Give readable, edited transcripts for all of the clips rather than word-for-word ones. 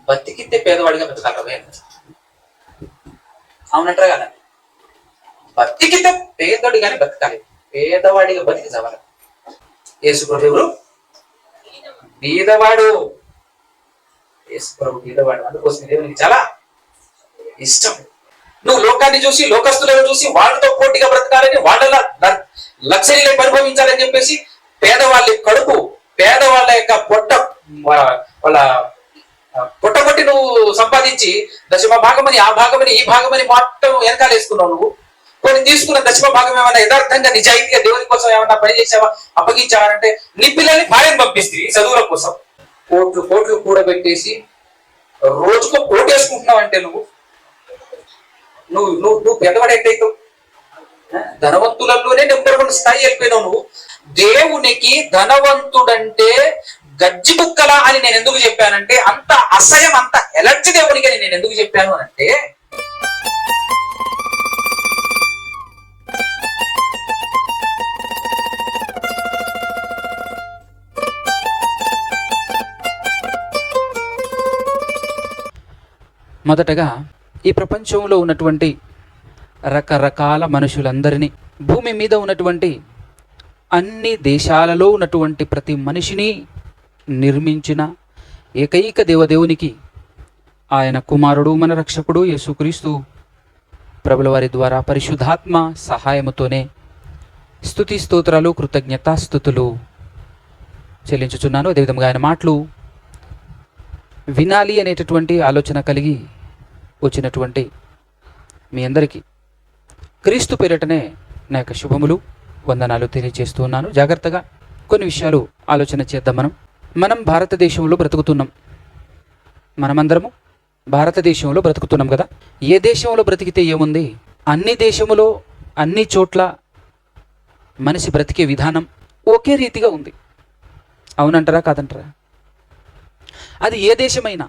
బతికితే పేదవాడిగా బతకాలవే. అవునంటారా కదా? బతికితే పేదోడిగానే బతకాలి, పేదవాడిగా బతికి చవాలి. యేసు ప్రభు బీదవాడు, యేసు ప్రభు బీదవాడు. అందుకోసం దేవునికి చాలా ఇష్టం. నువ్వు లోకాన్ని చూసి, లోకస్తులను చూసి వాళ్ళతో పోటీగా బ్రతకాలని, వాళ్ళ లగ్జరీ లైఫ్ అనుభవించాలని చెప్పేసి పేదవాళ్ళ కడుపు, పేదవాళ్ళ యొక్క పొట్ట, వాళ్ళ పొట్ట కొట్టి నువ్వు సంపాదించి దశమ భాగమని, ఆ భాగమని, ఈ భాగమని మొత్తం వెనకాల వేసుకున్నావు. నువ్వు కొన్ని తీసుకున్న దశమ భాగం ఏమైనా యథార్థంగా నిజాయితీగా దేవుని కోసం ఏమన్నా పని చేసావా, అప్పగించావంటే నీ పిల్లల్ని భార్యను పంపిస్తుంది చదువుల కోసం. కోట్లు కోట్లు కూడబెట్టేసి రోజుకో కోటి వేసుకుంటున్నావు అంటే నువ్వు నువ్వు నువ్వు నువ్వు పెద్దవాడైతావు. ధనవంతులలోనే నెంబర్ 1 స్థాయి వెళ్ళిపోయినావు నువ్వు. దేవునికి ధనవంతుడంటే గజ్జి బుక్కలా అని నేను ఎందుకు చెప్పానంటే, అంత అసహ్యం, అంత ఎలర్జీ దేవునికి అని నేను ఎందుకు చెప్పాను అంటే, మొదటగా ఈ ప్రపంచంలో ఉన్నటువంటి రకరకాల మనుషులందరినీ, భూమి మీద ఉన్నటువంటి అన్ని దేశాలలో ఉన్నటువంటి ప్రతి మనిషిని నిర్మించిన ఏకైక దేవదేవునికి, ఆయన కుమారుడు మన రక్షకుడు యేసుక్రీస్తు ప్రభుల వారి ద్వారా పరిశుద్ధాత్మ సహాయముతోనే స్తుతి స్తోత్రాలు కృతజ్ఞతాస్తుతులు చెల్లించుచున్నాను. అదేవిధంగా ఆయన మాటలు వినాలి అనేటటువంటి ఆలోచన కలిగి వచ్చినటువంటి మీ అందరికీ క్రీస్తు పేరిటనే నా యొక్క శుభములు, వందనాలు తెలియజేస్తూ ఉన్నాను. జాగ్రత్తగా కొన్ని విషయాలు ఆలోచన చేద్దాం. మనం భారతదేశంలో బ్రతుకుతున్నాం. మనమందరము భారతదేశంలో బ్రతుకుతున్నాం కదా. ఏ దేశంలో బ్రతికితే ఏముంది, అన్ని దేశములో అన్ని చోట్ల మనిషి బ్రతికే విధానం ఒకే రీతిగా ఉంది. అవునంటారా కాదంటారా? అది ఏ దేశమైనా,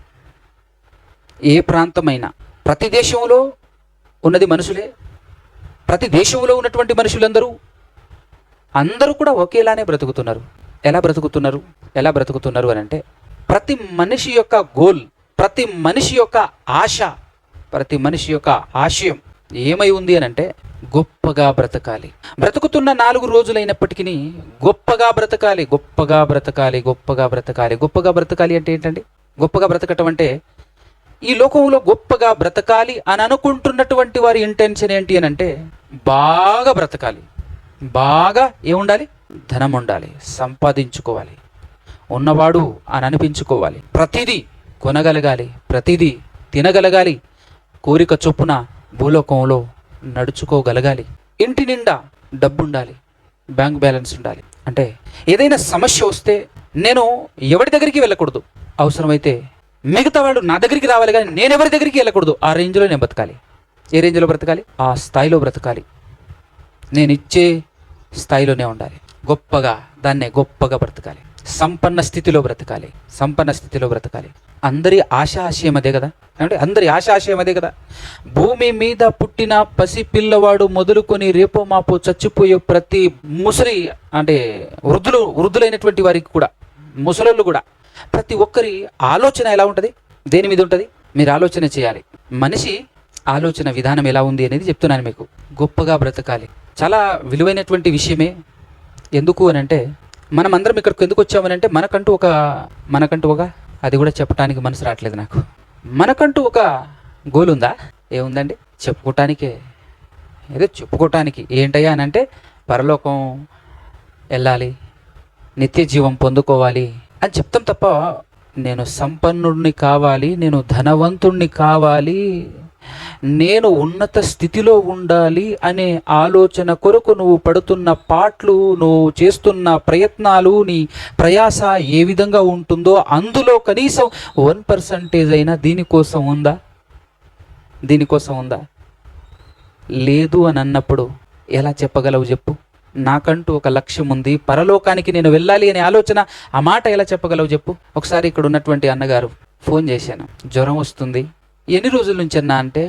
ఏ ప్రాంతమైనా, ప్రతి దేశంలో ఉన్నది మనుషులే. ప్రతి దేశంలో ఉన్నటువంటి మనుషులందరూ అందరూ కూడా ఒకేలానే బ్రతుకుతున్నారు. ఎలా బ్రతుకుతున్నారు అని అంటే, ప్రతి మనిషి యొక్క గోల్, ప్రతి మనిషి యొక్క ఆశ, ప్రతి మనిషి యొక్క ఆశయం ఏమై ఉంది అని అంటే, గొప్పగా బ్రతకాలి. బ్రతుకుతున్న 4 రోజులైనప్పటికీ గొప్పగా బ్రతకాలి, గొప్పగా బ్రతకాలి, గొప్పగా బ్రతకాలి. గొప్పగా బ్రతకాలి అంటే ఏంటండి? గొప్పగా బ్రతకటం అంటే, ఈ లోకంలో గొప్పగా బ్రతకాలి అని అనుకుంటున్నటువంటి వారి ఇంటెన్షన్ ఏంటి అని అంటే, బాగా బ్రతకాలి, బాగా ఏముండాలి, ధనం ఉండాలి, సంపాదించుకోవాలి, ఉన్నవాడు అని అనిపించుకోవాలి, ప్రతిదీ కొనగలగాలి, ప్రతిదీ తినగలగాలి, కోరిక చొప్పున భూలోకంలో నడుచుకోగలగాలి, ఇంటి నిండా డబ్బు ఉండాలి, బ్యాంక్ బ్యాలెన్స్ ఉండాలి. అంటే ఏదైనా సమస్య వస్తే నేను ఎవరి దగ్గరికి వెళ్ళకూడదు, అవసరమైతే మిగతా వాడు నా దగ్గరికి రావాలి, కానీ నేను ఎవరి దగ్గరికి వెళ్ళకూడదు. ఆ రేంజ్లో నేను బ్రతకాలి. ఏ రేంజ్లో బ్రతకాలి? ఆ స్థాయిలో బ్రతకాలి. నేను ఇచ్చే స్థాయిలోనే ఉండాలి. గొప్పగా, దాన్నే గొప్పగా బ్రతకాలి. సంపన్న స్థితిలో బ్రతకాలి, సంపన్న స్థితిలో బ్రతకాలి. అందరి ఆశాశయం అదే కదా. అంటే అందరి ఆశాశయం అదే కదా. భూమి మీద పుట్టిన పసి పిల్లవాడు మొదలుకొని రేపో మాపో చచ్చిపోయే ప్రతి ముసలి, అంటే వృద్ధులైనటువంటి వారికి కూడా, ముసలోళ్ళు కూడా, ప్రతి ఒక్కరి ఆలోచన ఎలా ఉంటుంది, దేని మీద ఉంటుంది? మీరు ఆలోచన చేయాలి. మనిషి ఆలోచన విధానం ఎలా ఉంది అనేది చెప్తున్నాను మీకు. గొప్పగా బ్రతకాలి చాలా విలువైనటువంటి విషయమే. ఎందుకు అని అంటే, మనం అందరం ఇక్కడికి ఎందుకు వచ్చామనంటే, మనకంటూ ఒక అది కూడా చెప్పడానికి మనసు రావట్లేదు నాకు. మనకంటూ ఒక గోల్ ఉందా? ఏముందండి? చెప్పుకోవటానికే, ఏదో చెప్పుకోవటానికి. ఏంటయ్యా అని అంటే, పరలోకం వెళ్ళాలి, నిత్య జీవం పొందుకోవాలి అని చెప్తాం తప్ప, నేను సంపన్నుడిని కావాలి, నేను ధనవంతుణ్ణి కావాలి, నేను ఉన్నత స్థితిలో ఉండాలి అనే ఆలోచన కొరకు నువ్వు పడుతున్న పాట్లు, నువ్వు చేస్తున్న ప్రయత్నాలు, నీ ప్రయాస ఏ విధంగా ఉంటుందో అందులో కనీసం 1% అయినా దీనికోసం ఉందా? లేదు అని అన్నప్పుడు ఎలా చెప్పగలవు చెప్పు? నాకంటూ ఒక లక్ష్యం ఉంది, పరలోకానికి నేను వెళ్ళాలి అనే ఆలోచన, ఆ మాట ఎలా చెప్పగలవు చెప్పు? ఒకసారి ఇక్కడ ఉన్నటువంటి అన్నగారు ఫోన్ చేశాను, జ్వరం వస్తుంది. ఎన్ని రోజుల నుంచి అన్నా అంటే,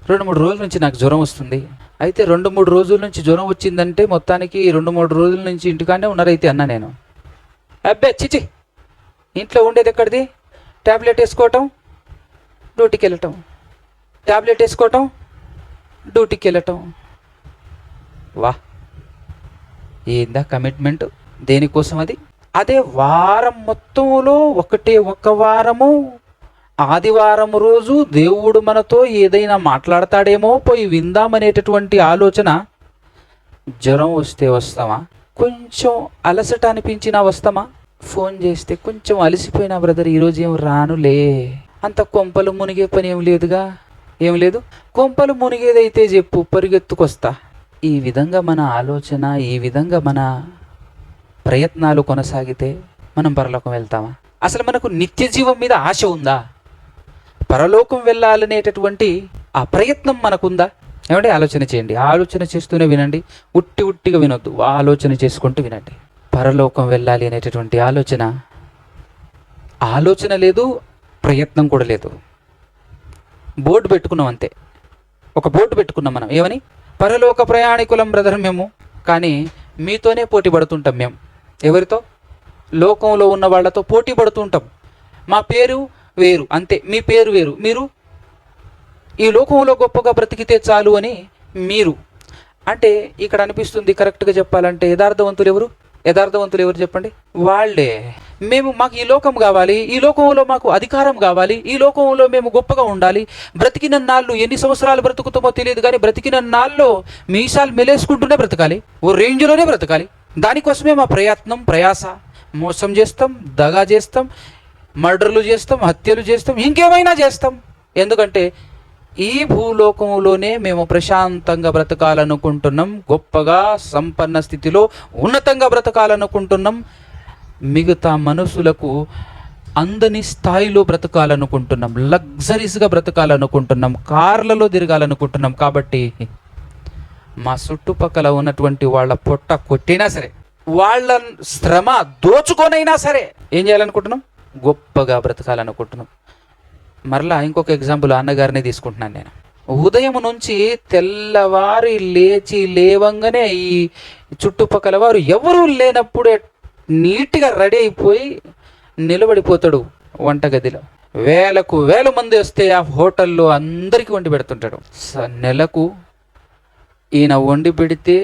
2-3 రోజుల నుంచి నాకు జ్వరం వస్తుంది. అయితే 2-3 రోజుల నుంచి జ్వరం వచ్చిందంటే మొత్తానికి 2-3 రోజుల నుంచి ఇంటికానే ఉన్నారైతే అన్నా నేను. అబ్బే చిచి, ఇంట్లో ఉండేది ఎక్కడిది? ట్యాబ్లెట్ వేసుకోవటం, డ్యూటీకి వెళ్ళటం, ట్యాబ్లెట్ వేసుకోవటం, డ్యూటీకి వెళ్ళటం. వా, ఏందా కమిట్మెంట్, దేనికోసం అది? అదే వారం మొత్తంలో ఒక్క వారము ఆదివారం రోజు దేవుడు మనతో ఏదైనా మాట్లాడతాడేమో పోయి విందామనేటటువంటి ఆలోచన. జ్వరం వస్తే వస్తామా? కొంచెం అలసట అనిపించినా వస్తామా? ఫోన్ చేస్తే కొంచెం అలసిపోయినా బ్రదర్ ఈరోజు ఏం రానులే, అంత కొంపలు మునిగే పని ఏం లేదుగా. ఏం లేదు, కొంపలు మునిగేదైతే చెప్పు, పరిగెత్తుకొస్తా. ఈ విధంగా మన ఆలోచన, ఈ విధంగా మన ప్రయత్నాలు కొనసాగితే మనం పరలోకం వెళ్తామా? అసలు మనకు నిత్య జీవం మీద ఆశ ఉందా? పరలోకం వెళ్ళాలనేటటువంటి ఆ ప్రయత్నం మనకుందా? ఏమంటే ఆలోచన చేయండి. ఆలోచన చేస్తూనే వినండి, ఉట్టిగా వినొద్దు, ఆలోచన చేసుకుంటూ వినండి. పరలోకం వెళ్ళాలి అనేటటువంటి ఆలోచన లేదు, ప్రయత్నం కూడా లేదు. బోర్డు పెట్టుకున్నాం అంతే. ఒక బోర్డు పెట్టుకున్నాం మనం, ఏమని? పరలోక ప్రయాణికులం బ్రదర్ మేము. కానీ మీతోనే పోటీ పడుతుంటాం మేము. ఎవరితో? లోకంలో ఉన్న వాళ్ళతో పోటీ పడుతుంటాం. మా పేరు వేరు అంతే, మీ పేరు వేరు. మీరు ఈ లోకంలో గొప్పగా బ్రతికితే చాలు అని మీరు. అంటే ఇక్కడ అనిపిస్తుంది, కరెక్ట్గా చెప్పాలంటే యథార్థవంతులు ఎవరు చెప్పండి? వాళ్ళే. మాకు ఈ లోకం కావాలి, ఈ లోకంలో మాకు అధికారం కావాలి, ఈ లోకంలో మేము గొప్పగా ఉండాలి, బ్రతికిన నాళ్ళు ఎన్ని సంవత్సరాలు బ్రతుకుతామో తెలియదు కానీ బ్రతికిన నాళ్ళు మీసాలు మెలేసుకుంటూనే బ్రతకాలి, ఓ రేంజ్లోనే బ్రతకాలి. దానికోసమే మా ప్రయాస. మోసం చేస్తాం, దగా చేస్తాం, మర్డర్లు చేస్తాం, హత్యలు చేస్తాం, ఇంకేమైనా చేస్తాం. ఎందుకంటే ఈ భూలోకంలోనే మేము ప్రశాంతంగా బ్రతకాలనుకుంటున్నాం, గొప్పగా సంపన్న స్థితిలో ఉన్నతంగా బ్రతకాలనుకుంటున్నాం, మిగతా మనుషులకు అందని స్థాయిలో బ్రతకాలనుకుంటున్నాం, లగ్జరీస్గా బ్రతకాలనుకుంటున్నాం, కార్లలో తిరగాలనుకుంటున్నాం. కాబట్టి మా చుట్టుపక్కల ఉన్నటువంటి వాళ్ళ పొట్ట కొట్టినా సరే, వాళ్ళ శ్రమ దోచుకొనైనా సరే ఏం చేయాలనుకుంటున్నాం? గొప్పగా బ్రతకాలనుకుంటున్నాం. మరలా ఇంకొక ఎగ్జాంపుల్ అన్నగారిని తీసుకుంటున్నాను నేను. ఉదయం నుంచి తెల్లవారి లేవంగానే ఈ చుట్టుపక్కల వారు ఎవరూ లేనప్పుడే నీట్గా రెడీ అయిపోయి నిలబడిపోతాడు వంటగదిలో. వేల మంది వస్తే ఆ హోటల్లో అందరికీ వండి పెడుతుంటాడు. నెలకు ఈయన వండి పెడితే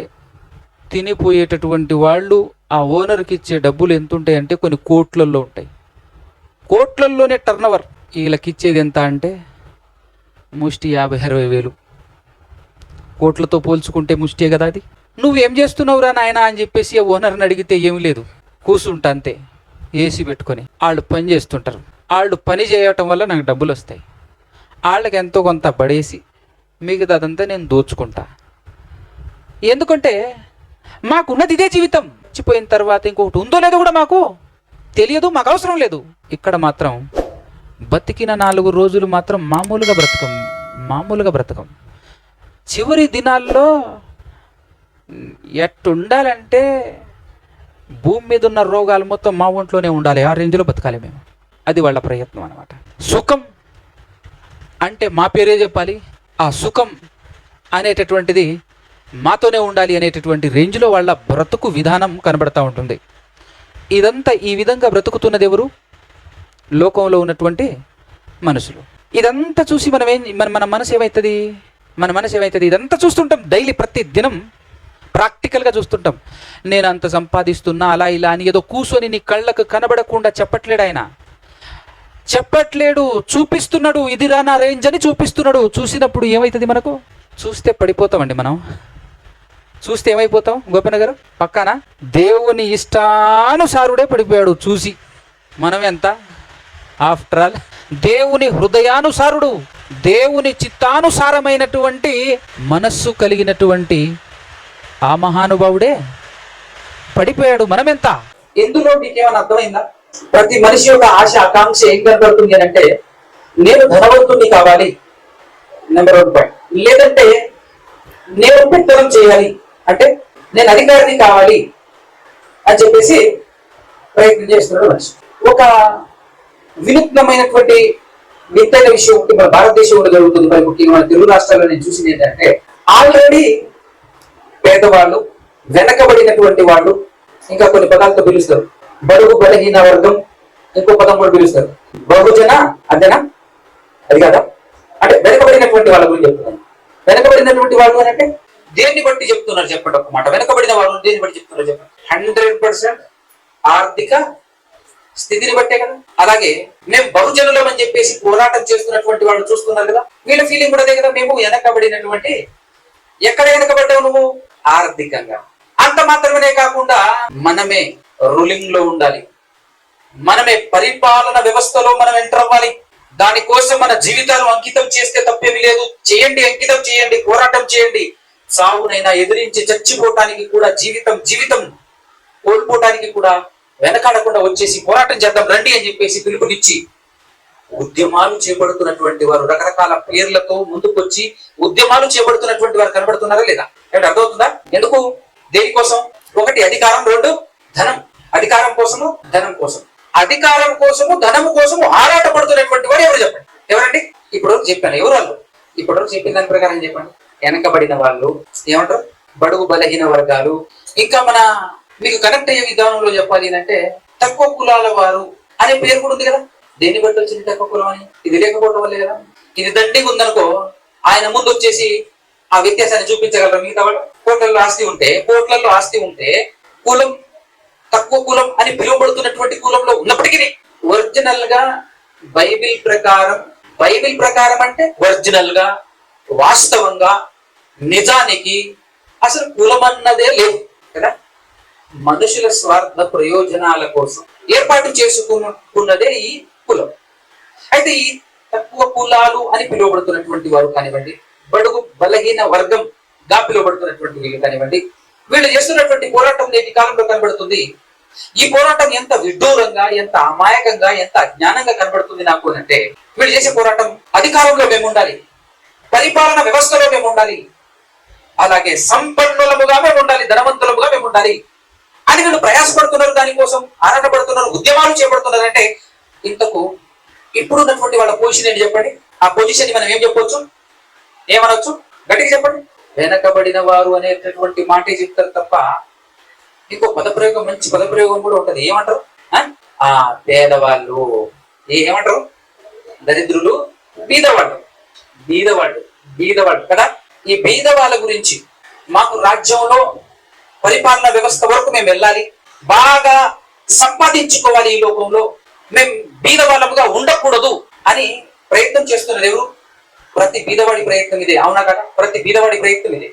తినిపోయేటటువంటి వాళ్ళు ఆ ఓనర్కి ఇచ్చే డబ్బులు ఎంత ఉంటాయంటే కొన్ని కోట్లల్లో ఉంటాయి. కోట్లల్లోనే టర్నోవర్. వీళ్ళకి ఇచ్చేది ఎంత అంటే ముష్టి 50-60 వేలు. కోట్లతో పోల్చుకుంటే ముష్టే కదా అది. నువ్వేం చేస్తున్నావురా నాయన అని చెప్పేసి ఆ ఓనర్ని అడిగితే ఏమి లేదు, కూర్చుంటా అంతే, ఏసీ పెట్టుకొని. వాళ్ళు పని చేస్తుంటారు. వాళ్ళు పని చేయటం వల్ల నాకు డబ్బులు వస్తాయి. వాళ్ళకి ఎంతో కొంత పడేసి మిగతాదంతా నేను దోచుకుంటా. ఎందుకంటే మాకున్నది ఇదే జీవితం. చచ్చిపోయిన తర్వాత ఇంకొకటి ఉందో లేదో కూడా మాకు తెలియదు, మాకు అవసరం లేదు. ఇక్కడ మాత్రం బతికిన 4 రోజులు మాత్రం మామూలుగా బ్రతకం. చివరి దినాల్లో ఎట్టుండాలంటే భూమి మీద ఉన్న రోగాలు మొత్తం మా ఒంట్లోనే ఉండాలి, ఆ రేంజ్లో బతకాలి మేము. అది వాళ్ళ ప్రయత్నం అన్నమాట. సుఖం అంటే మా పేరే చెప్పాలి, ఆ సుఖం అనేటటువంటిది మాతోనే ఉండాలి అనేటటువంటి రేంజ్లో వాళ్ళ బ్రతుకు విధానం కనబడతా ఉంటుంది. ఇదంతా ఈ విధంగా బ్రతుకుతున్నది ఎవరు? లోకంలో ఉన్నటువంటి మనుషులు. ఇదంతా చూసి మన మనసు ఏమవుతుంది? ఇదంతా చూస్తుంటాం డైలీ, ప్రతి దినం ప్రాక్టికల్గా చూస్తుంటాం. నేను అంత సంపాదిస్తున్నా అలా ఇలా అని ఏదో కూర్చొని నీ కళ్ళకు కనబడకుండా చెప్పట్లేడు, చూపిస్తున్నాడు. ఇది రా నా రేంజ్ అని చూపిస్తున్నాడు. చూసినప్పుడు ఏమవుతుంది? మనకు చూస్తే పడిపోతామండి. మనం చూస్తే ఏమైపోతాం? గోపన్న గారు పక్కన దేవుని ఇష్టానుసారుడే పడిపోయాడు చూసి. మనం ఎంత? ఆఫ్టర్ ఆల్ దేవుని హృదయానుసారుడు, దేవుని చిత్తానుసారమైనటువంటి మనస్సు కలిగినటువంటి ఆ మహానుభావుడే పడిపోయాడు. మనం ఎంత? ఎందులో మీకేమైనా అర్థమైందా? ప్రతి మనిషి యొక్క ఆశ, ఆకాంక్ష ఏం కనబడుతుంది అంటే, నేను ధనవంతుడిని కావాలి, నెంబర్ 1 పాయింట్. లేదంటే నేను పెత్తనం చేయాలి, అంటే నేను అధికారిని కావాలి అని చెప్పేసి ప్రయత్నం చేస్తున్నాడు మనిషి. ఒక వినూత్నమైనటువంటి వింతైన విషయం ఒకటి మన భారతదేశంలో జరుగుతుంది. మరి ముఖ్యంగా మన తెలుగు రాష్ట్రాల్లో నేను చూసింది ఏంటంటే, ఆల్రెడీ పేదవాళ్ళు, వెనకబడినటువంటి వాళ్ళు, ఇంకా కొన్ని పదాలతో పిలుస్తారు, బడుగు బలహీన వర్గం, ఇంకో పదం కూడా పిలుస్తారు. బహుజన అంతేనా? అది కదా, అంటే వెనుకబడినటువంటి వాళ్ళ గురించి చెప్తున్నాను. వెనుకబడినటువంటి వాళ్ళు అని అంటే దేన్ని బట్టి చెప్తున్నారు చెప్పండి ఒక మాట. వెనుకబడిన వాళ్ళు దేన్ని బట్టి చెప్తున్నారు చెప్పండి. 100% ఆర్థిక స్థితిని బట్టే కదా. అలాగే మేము బహుజనులం అని చెప్పేసి పోరాటం చేస్తున్నటువంటి వాళ్ళు చూస్తున్నారు కదా, వీళ్ళ ఫీలింగ్ కూడా అదే కదా, మేము వెనకబడినటువంటి. ఎక్కడ వెనకబడ్డావు నువ్వు? ఆర్థికంగా. అంత మాత్రమే కాకుండా మనమే రూలింగ్ లో ఉండాలి, మనమే పరిపాలన వ్యవస్థలో మనం ఎంటర్ అవ్వాలి. దానికోసం మన జీవితాలు అంకితం చేస్తే తప్పేమి లేదు. చేయండి, అంకితం చేయండి, పోరాటం చేయండి. సావునైనా ఎదిరించి చచ్చిపోవటానికి కూడా, జీవితం కోల్పోవటానికి కూడా వెనకాడకుండా వచ్చేసి పోరాటం చేద్దాం రండి అని చెప్పేసి పిలుపునిచ్చి ఉద్యమాలు చేపడుతున్నటువంటి వారు, రకరకాల పేర్లతో ముందుకొచ్చి ఉద్యమాలు చేపడుతున్నటువంటి వారు కనబడుతున్నారా లేదా? ఏమిటి అర్థమవుతుందా? ఎందుకు? దేనికోసం? ఒకటి అధికారం, రెండు ధనం. అధికారం కోసము, ధనం కోసం. అధికారం కోసము, ధనము కోసము ఆరాట పడుతున్నటువంటి వారు ఎవరు చెప్పండి? ఎవరండి? ఇప్పటివరకు చెప్పాను. ఎవరు వాళ్ళు? ఇప్పటివరకు చెప్పిన దాని ప్రకారం చెప్పండి. వెనకబడిన వాళ్ళు ఏమంటారు? బడుగు బలహీన వర్గాలు. ఇంకా మన మీకు కనెక్ట్ అయ్యే విధానంలో చెప్పాలి అంటే తక్కువ కులాల వారు అనే పేరు కూడా ఉంది కదా. దేన్ని బట్టి వచ్చింది తక్కువ కులం అని? ఇది లేకపోవడం వల్లే కదా. ఇది దండిగా ఉందనుకో, ఆయన ముందు వచ్చేసి ఆ వ్యత్యాసాన్ని చూపించగలరు. మిగతా వాళ్ళు కోట్లలో ఆస్తి ఉంటే కులం, తక్కువ కులం అని పిలువబడుతున్నటువంటి కులంలో ఉన్నప్పటికీ ఒరిజినల్ గా బైబిల్ ప్రకారం అంటే ఒరిజినల్ గా, వాస్తవంగా, నిజానికి అసలు కులం అన్నదే లేదు కదా. మనుషుల స్వార్థ ప్రయోజనాల కోసం ఏర్పాటు చేసుకున్నదే ఈ కులం. అయితే ఈ తక్కువ కులాలు అని పిలువబడుతున్నటువంటి వారు కానివ్వండి, బడుగు బలహీన వర్గంగా పిలువబడుతున్నటువంటి వీళ్ళు కానివ్వండి, వీళ్ళు చేస్తున్నటువంటి పోరాటం నేటి కాలంలో కనబడుతుంది. ఈ పోరాటం ఎంత విడ్డూరంగా, ఎంత అమాయకంగా, ఎంత అజ్ఞానంగా కనబడుతుంది నాకు అంటే, వీళ్ళు చేసే పోరాటం అధికారంలో మేము ఉండాలి, పరిపాలన వ్యవస్థలో మేము ఉండాలి, అలాగే సంపన్నులముగా మేము ఉండాలి, ధనవంతులముగా మేము ఉండాలి అని వీళ్ళు ప్రయాసపడుతున్నారు. దానికోసం ఆరాటపడుతున్నారు, ఉద్యమాలు చేపడుతున్నారు. అంటే ఇంతకు ఇప్పుడున్నటువంటి వాళ్ళ పొజిషన్ ఏంటి చెప్పండి? ఆ పొజిషన్ మనం ఏం చెప్పొచ్చు, ఏమనొచ్చు? గట్టిగా చెప్పండి. వెనకబడిన వారు అనేటటువంటి మాటే చెప్తారు తప్ప ఇంకో పదప్రయోగం, మంచి పదప్రయోగం కూడా ఉంటది. ఏమంటారు? ఆ పేదవాళ్ళు. ఏమంటారు? దరిద్రులు, బీదవాళ్ళు కదా. ఈ బీద వాళ్ళ గురించి, మాకు రాజ్యంలో పరిపాలన వ్యవస్థ వరకు మేము వెళ్ళాలి, బాగా సంపాదించుకోవాలి, ఈ లోకంలో మేము బీద వాళ్ళముగా ఉండకూడదు అని ప్రయత్నం చేస్తున్నారు ఎవరు? ప్రతి బీదవాడి ప్రయత్నం ఇదే. అవునా కదా? ప్రతి బీదవాడి ప్రయత్నం ఇదే.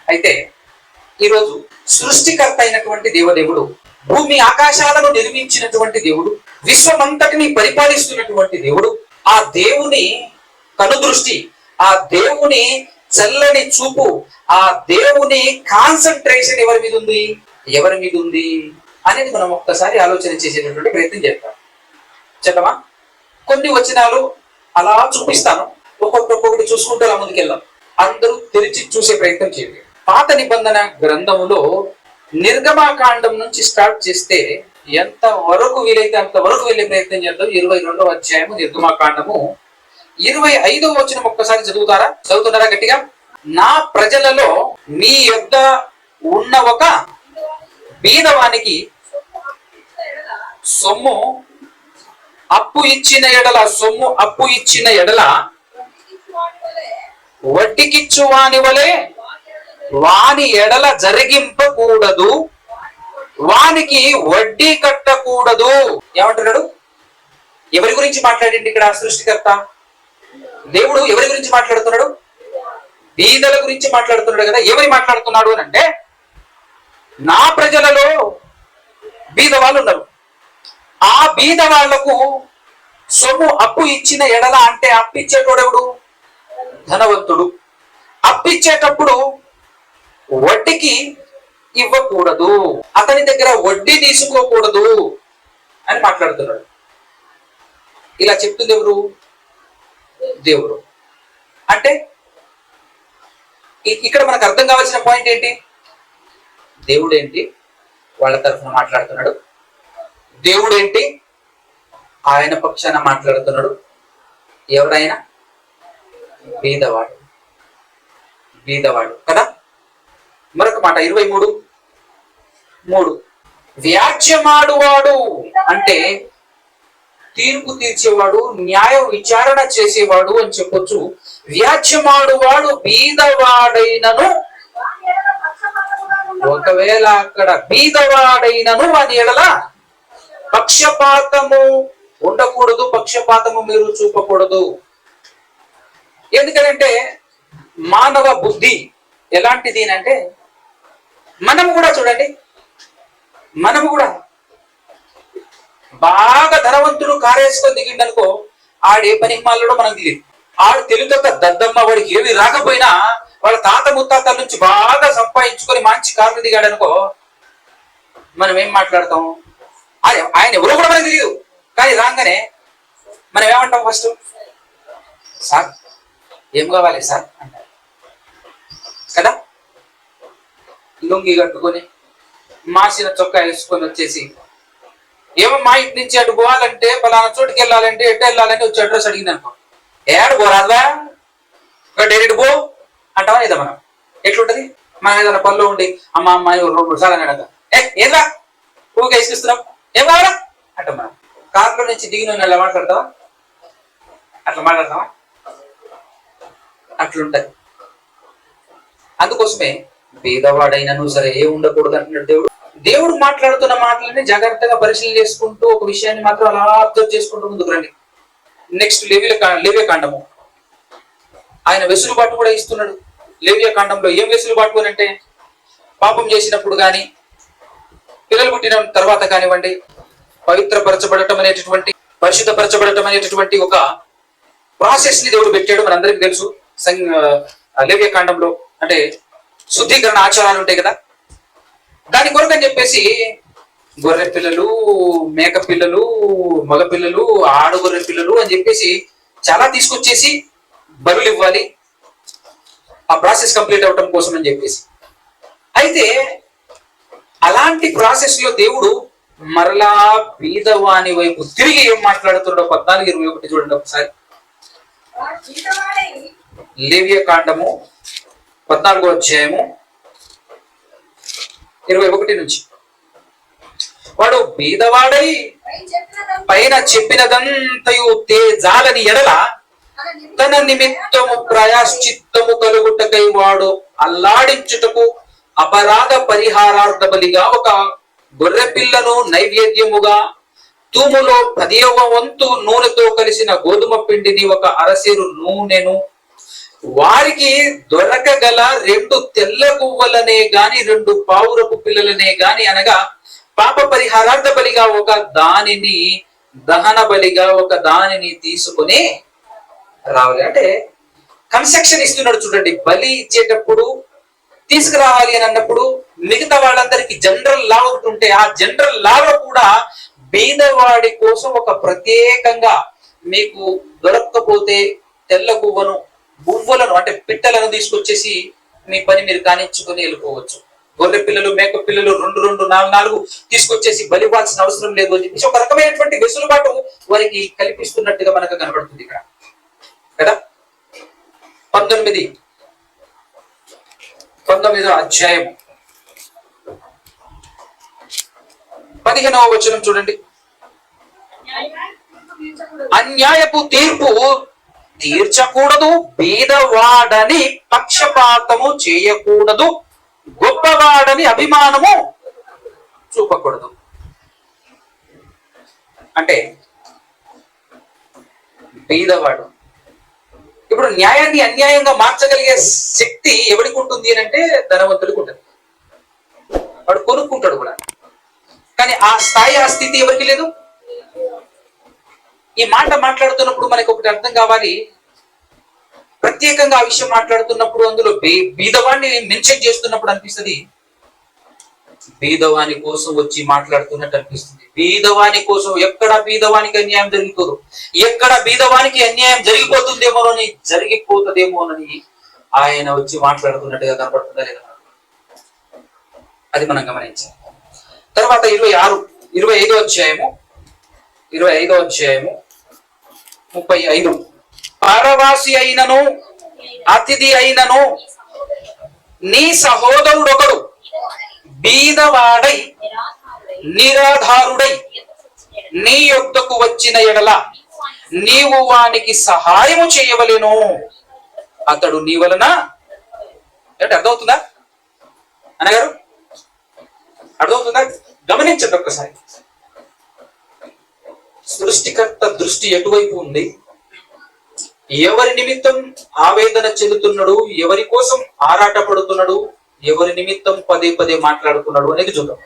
అయితే ఈరోజు సృష్టికర్త అయినటువంటి దేవదేవుడు, భూమి ఆకాశాలను నిర్మించినటువంటి దేవుడు, విశ్వమంతటిని పరిపాలిస్తున్నటువంటి దేవుడు, ఆ దేవుని కనుదృష్టి, ఆ దేవుని చల్లని చూపు, ఆ దేవుని కాన్సన్ట్రేషన్ ఎవరి మీద ఉంది అనేది మనం ఒక్కసారి ఆలోచన చేసేటటువంటి ప్రయత్నం చేద్దాం. చెప్పమా? కొన్ని వచనాలు అలా చూపిస్తాను, ఒక్కొక్కటి చూసుకుంటూ అలా ముందుకెళ్దాం. అందరూ తెరిచి చూసే ప్రయత్నం చేయండి. పాత నిబంధన గ్రంథములో నిర్గమాకాండం నుంచి స్టార్ట్ చేస్తే ఎంత వరకు వీలైతే అంతవరకు వెళ్ళే ప్రయత్నం చేద్దాం. 22వ అధ్యాయము నిర్గమాకాండము 25వ వచనం ఒక్కసారి చదువుతున్నారా గట్టిగా? నా ప్రజలలో మీ యొద్ద ఉన్న ఒక బీదవానికి సొమ్ము అప్పు ఇచ్చిన ఎడల వడ్డీకిచ్చు వాని వలె వాని ఎడల జరిగింపకూడదు, వానికి వడ్డీ కట్టకూడదు. ఏమంటున్నాడు? ఎవరి గురించి మాట్లాడింది ఇక్కడ సృష్టికర్త దేవుడు? ఎవరి గురించి మాట్లాడుతున్నాడు? బీదల గురించి మాట్లాడుతున్నాడు కదా. ఎవరి మాట్లాడుతున్నాడు అని అంటే, నా ప్రజలలో బీద వాళ్ళు ఉన్నారు, ఆ బీద వాళ్లకు సొమ్ము అప్పు ఇచ్చిన ఎడల అంటే అప్పిచ్చేటోడెవడు? ధనవంతుడు. అప్పిచ్చేటప్పుడు వడ్డీకి ఇవ్వకూడదు, అతని దగ్గర వడ్డీ తీసుకోకూడదు అని మాట్లాడుతున్నాడు. ఇలా చెప్తుంది ఎవరు? దేవుడు. అంటే ఇక్కడ మనకు అర్థం కావాల్సిన పాయింట్ ఏంటి? దేవుడు ఏంటి వాళ్ళ తరఫున మాట్లాడుతున్నాడు, దేవుడు ఏంటి ఆయన పక్షాన మాట్లాడుతున్నాడు. ఎవరైనా బీదవాడు కదా. మరొక మాట 23:3 వ్యాజ్యమాడువాడు అంటే తీర్పు తీర్చేవాడు, న్యాయ విచారణ చేసేవాడు అని చెప్పొచ్చు. వ్యాజ్యమాడువాడు బీదవాడైనను, ఒకవేళ అక్కడ బీదవాడైనను వాని ఎడల పక్షపాతము ఉండకూడదు, పక్షపాతము మీరు చూపకూడదు. ఎందుకంటే మానవ బుద్ధి ఎలాంటిది అంటే, మనము కూడా చూడండి, మనము కూడా బాగా ధనవంతుడు కారేసుకొని దిగిండనుకో, ఆడే పని మాలలో మనకు తెలియదు. ఆడు తెలుగు దద్దమ్మ, వాడికి ఏమి రాకపోయినా వాళ్ళ తాత ముత్తాతల నుంచి బాగా సంపాదించుకొని మంచి కారు దిగాడనుకో, మనం ఏం మాట్లాడతాం? ఆయన ఎవరో కూడా మనకు తెలియదు, కానీ రాగానే మనం ఏమంటాం? ఫస్ట్ సార్ ఏం కావాలి సార్ అంటారు కదా. లుంగి కట్టుకొని మాసిన చొక్కా వేసుకొని వచ్చేసి, ఏమో మా ఇంటి నుంచి అటు పోవాలంటే, పలానా చోటుకి వెళ్ళాలంటే, ఎటు వెళ్ళాలంటే వచ్చి అడ్రస్ అడిగింది అనుకో, ఏడు పోరాదా డైరెక్ట్ పో అంటావా లేదా? మనం ఎట్లుంటది? మనం ఏదైనా పనిలో ఉండి అమ్మ అమ్మాయి 2-3 సార్లు అని అడగ, ఏందా ఊకే వేసుకొస్తున్నాం, ఏం కావాలా అంటాం. మనం కార్లో నుంచి దిగిన ఎలా మాట్లాడతావా? అట్లా మాట్లాడతావా? అట్లుంటది. అందుకోసమే పేదవాడైనను సరే ఏ ఉండకూడదు అంటున్నాడు దేవుడు. దేవుడు మాట్లాడుతున్న మాటలని జాగ్రత్తగా పరిశీలన చేసుకుంటూ ఒక విషయాన్ని మాత్రం అలా అబ్జర్వ్ చేసుకుంటూ ముందుకు రండి. నెక్స్ట్ లేవియ కాండము. ఆయన వెసులుబాటు కూడా ఇస్తున్నాడు. లేవియ కాండంలో ఏం వెసులుబాటు అని అంటే, పాపం చేసినప్పుడు కానీ, పిల్లలు పుట్టిన తర్వాత కానివ్వండి, పవిత్రపరచబడటం అనేటటువంటి, పరిశుద్ధపరచబడటం అనేటటువంటి ఒక ప్రాసెస్ ని దేవుడు పెట్టాడు. మనందరికీ తెలుసు. లేవియ కాండంలో అంటే శుద్ధీకరణ ఆచారాలు ఉంటాయి కదా, దాని కొరకు అని చెప్పేసి గొర్రె పిల్లలు, మేక పిల్లలు, మగ పిల్లలు, ఆడగొర్రె పిల్లలు అని చెప్పేసి చాలా తీసుకొచ్చేసి బలులు ఇవ్వాలి, ఆ ప్రాసెస్ కంప్లీట్ అవటం కోసం అని చెప్పేసి. అయితే అలాంటి ప్రాసెస్ లో దేవుడు మరలా బీదవాని వైపు తిరిగి ఏం మాట్లాడుతున్నాడో 14:21 చూడండి ఒకసారి. లేవియ కాండము 14వ అధ్యాయము 21 నుంచి. వాడు బీదవాడై పైన చెప్పినదంతయు తేజాలని ఎడల తన నిమిత్తము ప్రాయశ్చిత్తము కలుగుటకై వాడు అల్లాడించుటకు అపరాధ పరిహారార్థ బలిగా ఒక గొర్రె పిల్లను నైవేద్యముగా, తూములో 10వ వంతు నూనెతో కలిసిన గోధుమ పిండిని, ఒక అరసేరు నూనెను, వారికి దొరకగల 2 తెల్ల గువ్వలనే గాని 2 పావురపు పిల్లలనే గాని, అనగా పాప పరిహారార్థ బలిగా ఒక దానిని, దహన బలిగా ఒక దానిని తీసుకుని రావాలి. అంటే కన్సెక్షన్ ఇస్తున్నాడు చూడండి. బలి ఇచ్చేటప్పుడు తీసుకురావాలి అని అన్నప్పుడు మిగతా వాళ్ళందరికీ జనరల్ లా ఒకటి ఉంటే, ఆ జనరల్ లాలో కూడా బీదవాడి కోసం ఒక ప్రత్యేకంగా, మీకు దొరక్కపోతే తెల్ల గువ్వలను అంటే పిట్టలను తీసుకొచ్చేసి మీ పని మీరు కానిచ్చుకొని వెళ్ళిపోవచ్చు. గొర్రె పిల్లలు, మేక పిల్లలు 2, 4 తీసుకొచ్చేసి బలి ఇవ్వాల్సిన అవసరం లేదు అని చెప్పేసి ఒక రకమైనటువంటి వెసులుబాటు వారికి కల్పిస్తున్నట్టుగా మనకు కనబడుతుంది ఇక్కడ కదా. 19వ అధ్యాయం 15వ వచనం చూడండి. అన్యాయపు తీర్పు తీర్చకూడదు, బీదవాడని పక్షపాతము చేయకూడదు, గొప్పవాడని అభిమానము చూపకూడదు. అంటే బీదవాడు, ఇప్పుడు న్యాయాన్ని అన్యాయంగా మార్చగలిగే శక్తి ఎవరికి ఉంటుంది అని అంటే ధనవంతుడికి ఉంటుంది. వాడు కొనుక్కుంటాడు కూడా, కానీ ఆ స్థాయి, ఆ స్థితి ఎవరికి లేదు. ఈ మాట మాట్లాడుతున్నప్పుడు మనకి ఒకటి అర్థం కావాలి. ప్రత్యేకంగా ఆ విషయం మాట్లాడుతున్నప్పుడు అందులో బీదవాడిని మెన్షన్ చేస్తున్నప్పుడు అనిపిస్తుంది, బీదవాని కోసం వచ్చి మాట్లాడుతున్నట్టు అనిపిస్తుంది. బీదవాని కోసం, ఎక్కడ బీదవానికి అన్యాయం జరుగుతుందో, ఎక్కడ బీదవానికి అన్యాయం జరిగిపోతుందేమోనని, జరిగిపోతుందేమోనని ఆయన వచ్చి మాట్లాడుతున్నట్టుగా కనపడుతుందా లేదా? అది మనం గమనించాలి. తర్వాత 25వ అధ్యాయము 35. పరవాసి అయినను అతిథి అయినను నీ సహోదరుడొకడు బీదవాడై నిరాధారుడై నీ యొద్దకు వచ్చిన ఎడల నీవు వానికి సహాయము చేయవలెను, అతడు నీ వలన. అంటే అర్థమవుతుందా అన్నగారు? అర్థమవుతుందా? గమనించండి ఒక్కసారి. సృష్టికర్త దృష్టి ఎటువైపు ఉంది? ఎవరి నిమిత్తం ఆవేదన చెందుతున్నాడు, ఎవరి కోసం ఆరాటపడుతున్నాడు, ఎవరి నిమిత్తం పదే పదే మాట్లాడుతున్నాడు అనేది చూద్దాం.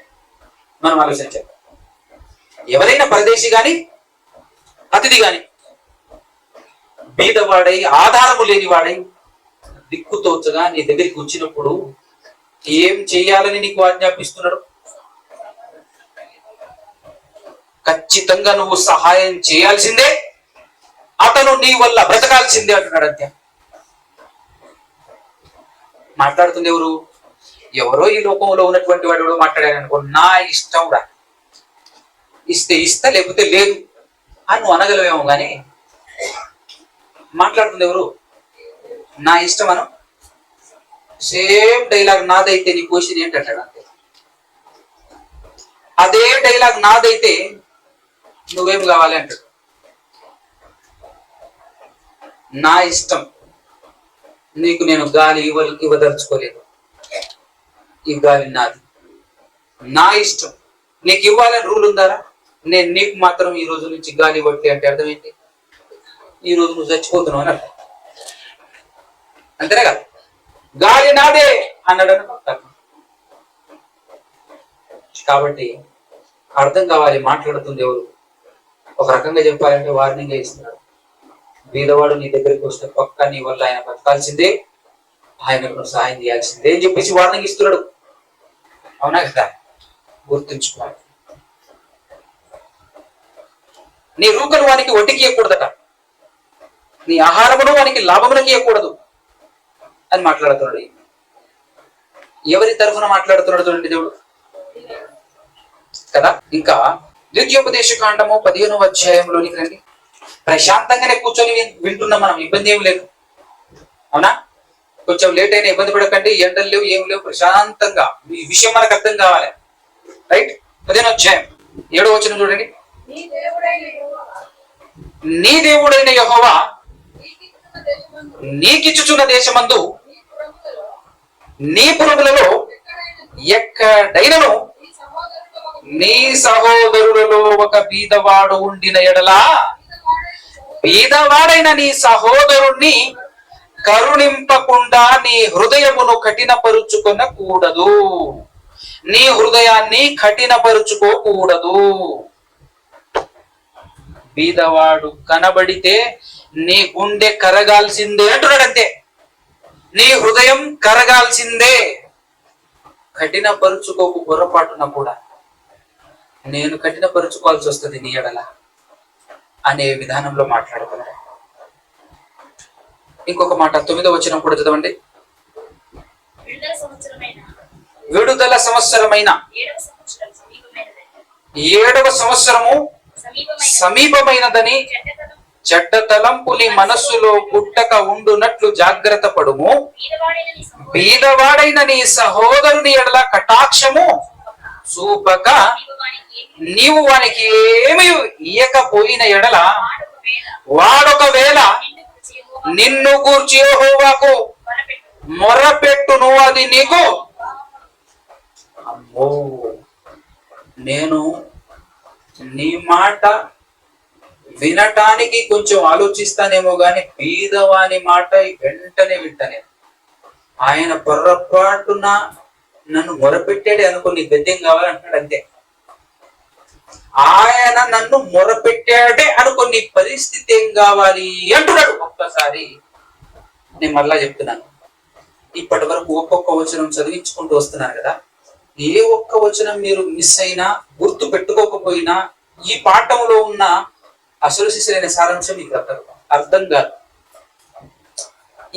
మనం ఆలోచించాలి. ఎవరైనా పరదేశి గాని అతిథి గాని బీదవాడై ఆధారము లేనివాడై దిక్కుతోచగా నీ దగ్గరికి వచ్చినప్పుడు ఏం చేయాలని నీకు ఆజ్ఞాపిస్తున్నాడు? ఖచ్చితంగా నువ్వు సహాయం చేయాల్సిందే, అతను నీ వల్ల బ్రతకాల్సిందే అంటున్నాడు. అంతే. మాట్లాడుతుంది ఎవరు? ఎవరో ఈ లోకంలో ఉన్నటువంటి వాడు ఎవడో మాట్లాడాడు అనుకో, నా ఇష్టం రా, ఇస్తే ఇస్తా లేకపోతే లేదు అని నువ్వు అనగలవేమో, కానీ మాట్లాడుతుంది ఎవరు? నా ఇష్టం అను. సేమ్ డైలాగ్ నాదైతే నీ క్వశ్చన్ ఏంటంటాడు. అంతే. అదే డైలాగ్ నాదైతే నువ్వేం కావాలి అంటాడు. నా ఇష్టం, నీకు నేను గాలి ఇవ్వదలుచుకోలేదు, ఈ గాలి నాది, నా ఇష్టం. నీకు ఇవ్వాలని రూల్ ఉందారా? నేను నీకు మాత్రం ఈ రోజు నుంచి గాలి ఇవ్వట్లే అంటే అర్థం ఏంటి? ఈ రోజు నువ్వు చచ్చిపోతున్నావు అని అర్థం. అంతేనే కదా? గాలి నాదే అన్నాడు. కాబట్టి అర్థం కావాలి మాట్లాడుతుంది ఎవరు. ఒక రకంగా చెప్పాలంటే వార్నింగ్ ఇస్తున్నాడు. బీదవాడు నీ దగ్గరికి వస్తే పక్క నీ వల్ల ఆయన బతకాల్సిందే, ఆయనకు సహాయం చేయాల్సిందే అని చెప్పేసి వార్నింగ్ ఇస్తున్నాడు. అవునా కదా? గుర్తుంచుకోవాలి. నీ రూకలు వానికి వడ్డీకి ఇవ్వకూడదట, నీ ఆహారమును వానికి లాభమునకి ఇవ్వకూడదు అని మాట్లాడుతున్నాడు. ఎవరి తరఫున మాట్లాడుతున్నాడు చూడండి దేవుడు కదా. ఇంకా ద్వితీయోపదేశ కాండము 15వ అధ్యాయంలోనికి రండి. ప్రశాంతంగానే కూర్చొని వింటున్నాం మనం, ఇబ్బంది ఏం లేదు. అవునా? కొంచెం లేట్ అయినా ఇబ్బంది పడకండి, ఎండలు లేవు, ఏం లేవు, ప్రశాంతంగా ఈ విషయం మనకు అర్థం కావాలి. రైట్? 15వ అధ్యాయం 7వ వచనం చూడండి. నీ దేవుడైన యెహోవా నీకిచ్చుచున్న దేశమందు నీ పురములలో ఎక్కడైనను నీ సహోదరులలో ఒక బీదవాడు ఉండిన ఎడలా, బీదవాడైన నీ సహోదరుణ్ణి కరుణింపకుండా నీ హృదయమును కఠినపరుచుకొనకూడదు. నీ హృదయాన్ని కఠినపరుచుకోకూడదు. బీదవాడు కనబడితే నీ గుండె కరగాల్సిందే అంటున్నాడు. అంతే. నీ హృదయం కరగాల్సిందే. కఠినపరుచుకోకు పొరపాటున కూడా. నేను కఠినపరుచుకోవాల్సి వస్తుంది నీ ఎడల అనే విధానంలో మాట్లాడుతున్నాడు. ఇంకొక మాట 9వ వచనం కూడా చదవండి. విడుదల సంవత్సరమైన 7వ సంవత్సరము సమీపమైనదని చెడ్డ తలంపు నీ మనస్సులో పుట్టక ఉండునట్లు జాగ్రత్త పడుము. బీదవాడైన నీ సహోదరుని ఎడల కటాక్షము చూపక నీవు వానికి ఏమి ఇయ్యకపోయిన ఎడల వాడొకవేళ నిన్ను గూర్చి యెహోవాకు మొరపెట్టును, అది నీకు. అమ్మో, నేను నీ మాట వినటానికి కొంచెం ఆలోచిస్తానేమో గాని బీదవాని మాట వెంటనే వింటానే. ఆయన పొర్రపాటున నన్ను మొరపెట్టాడే అనుకో, నీ గద్యం కావాలంటున్నాడు. అంతే. ఆయన నన్ను మొరపెట్టాడే అనుకో, నీ పరిస్థితి ఏం కావాలి అంటున్నాడు. ఒక్కసారి నేను మళ్ళా చెప్తున్నాను, ఇప్పటి వరకు ఒక్కొక్క వచనం చదివించుకుంటూ వస్తున్నాను కదా. ఏ ఒక్క వచనం మీరు మిస్ అయినా, గుర్తు పెట్టుకోకపోయినా, ఈ పాఠంలో ఉన్న అసలు శిశులైన సారాంశం మీకు అర్థం కాదు.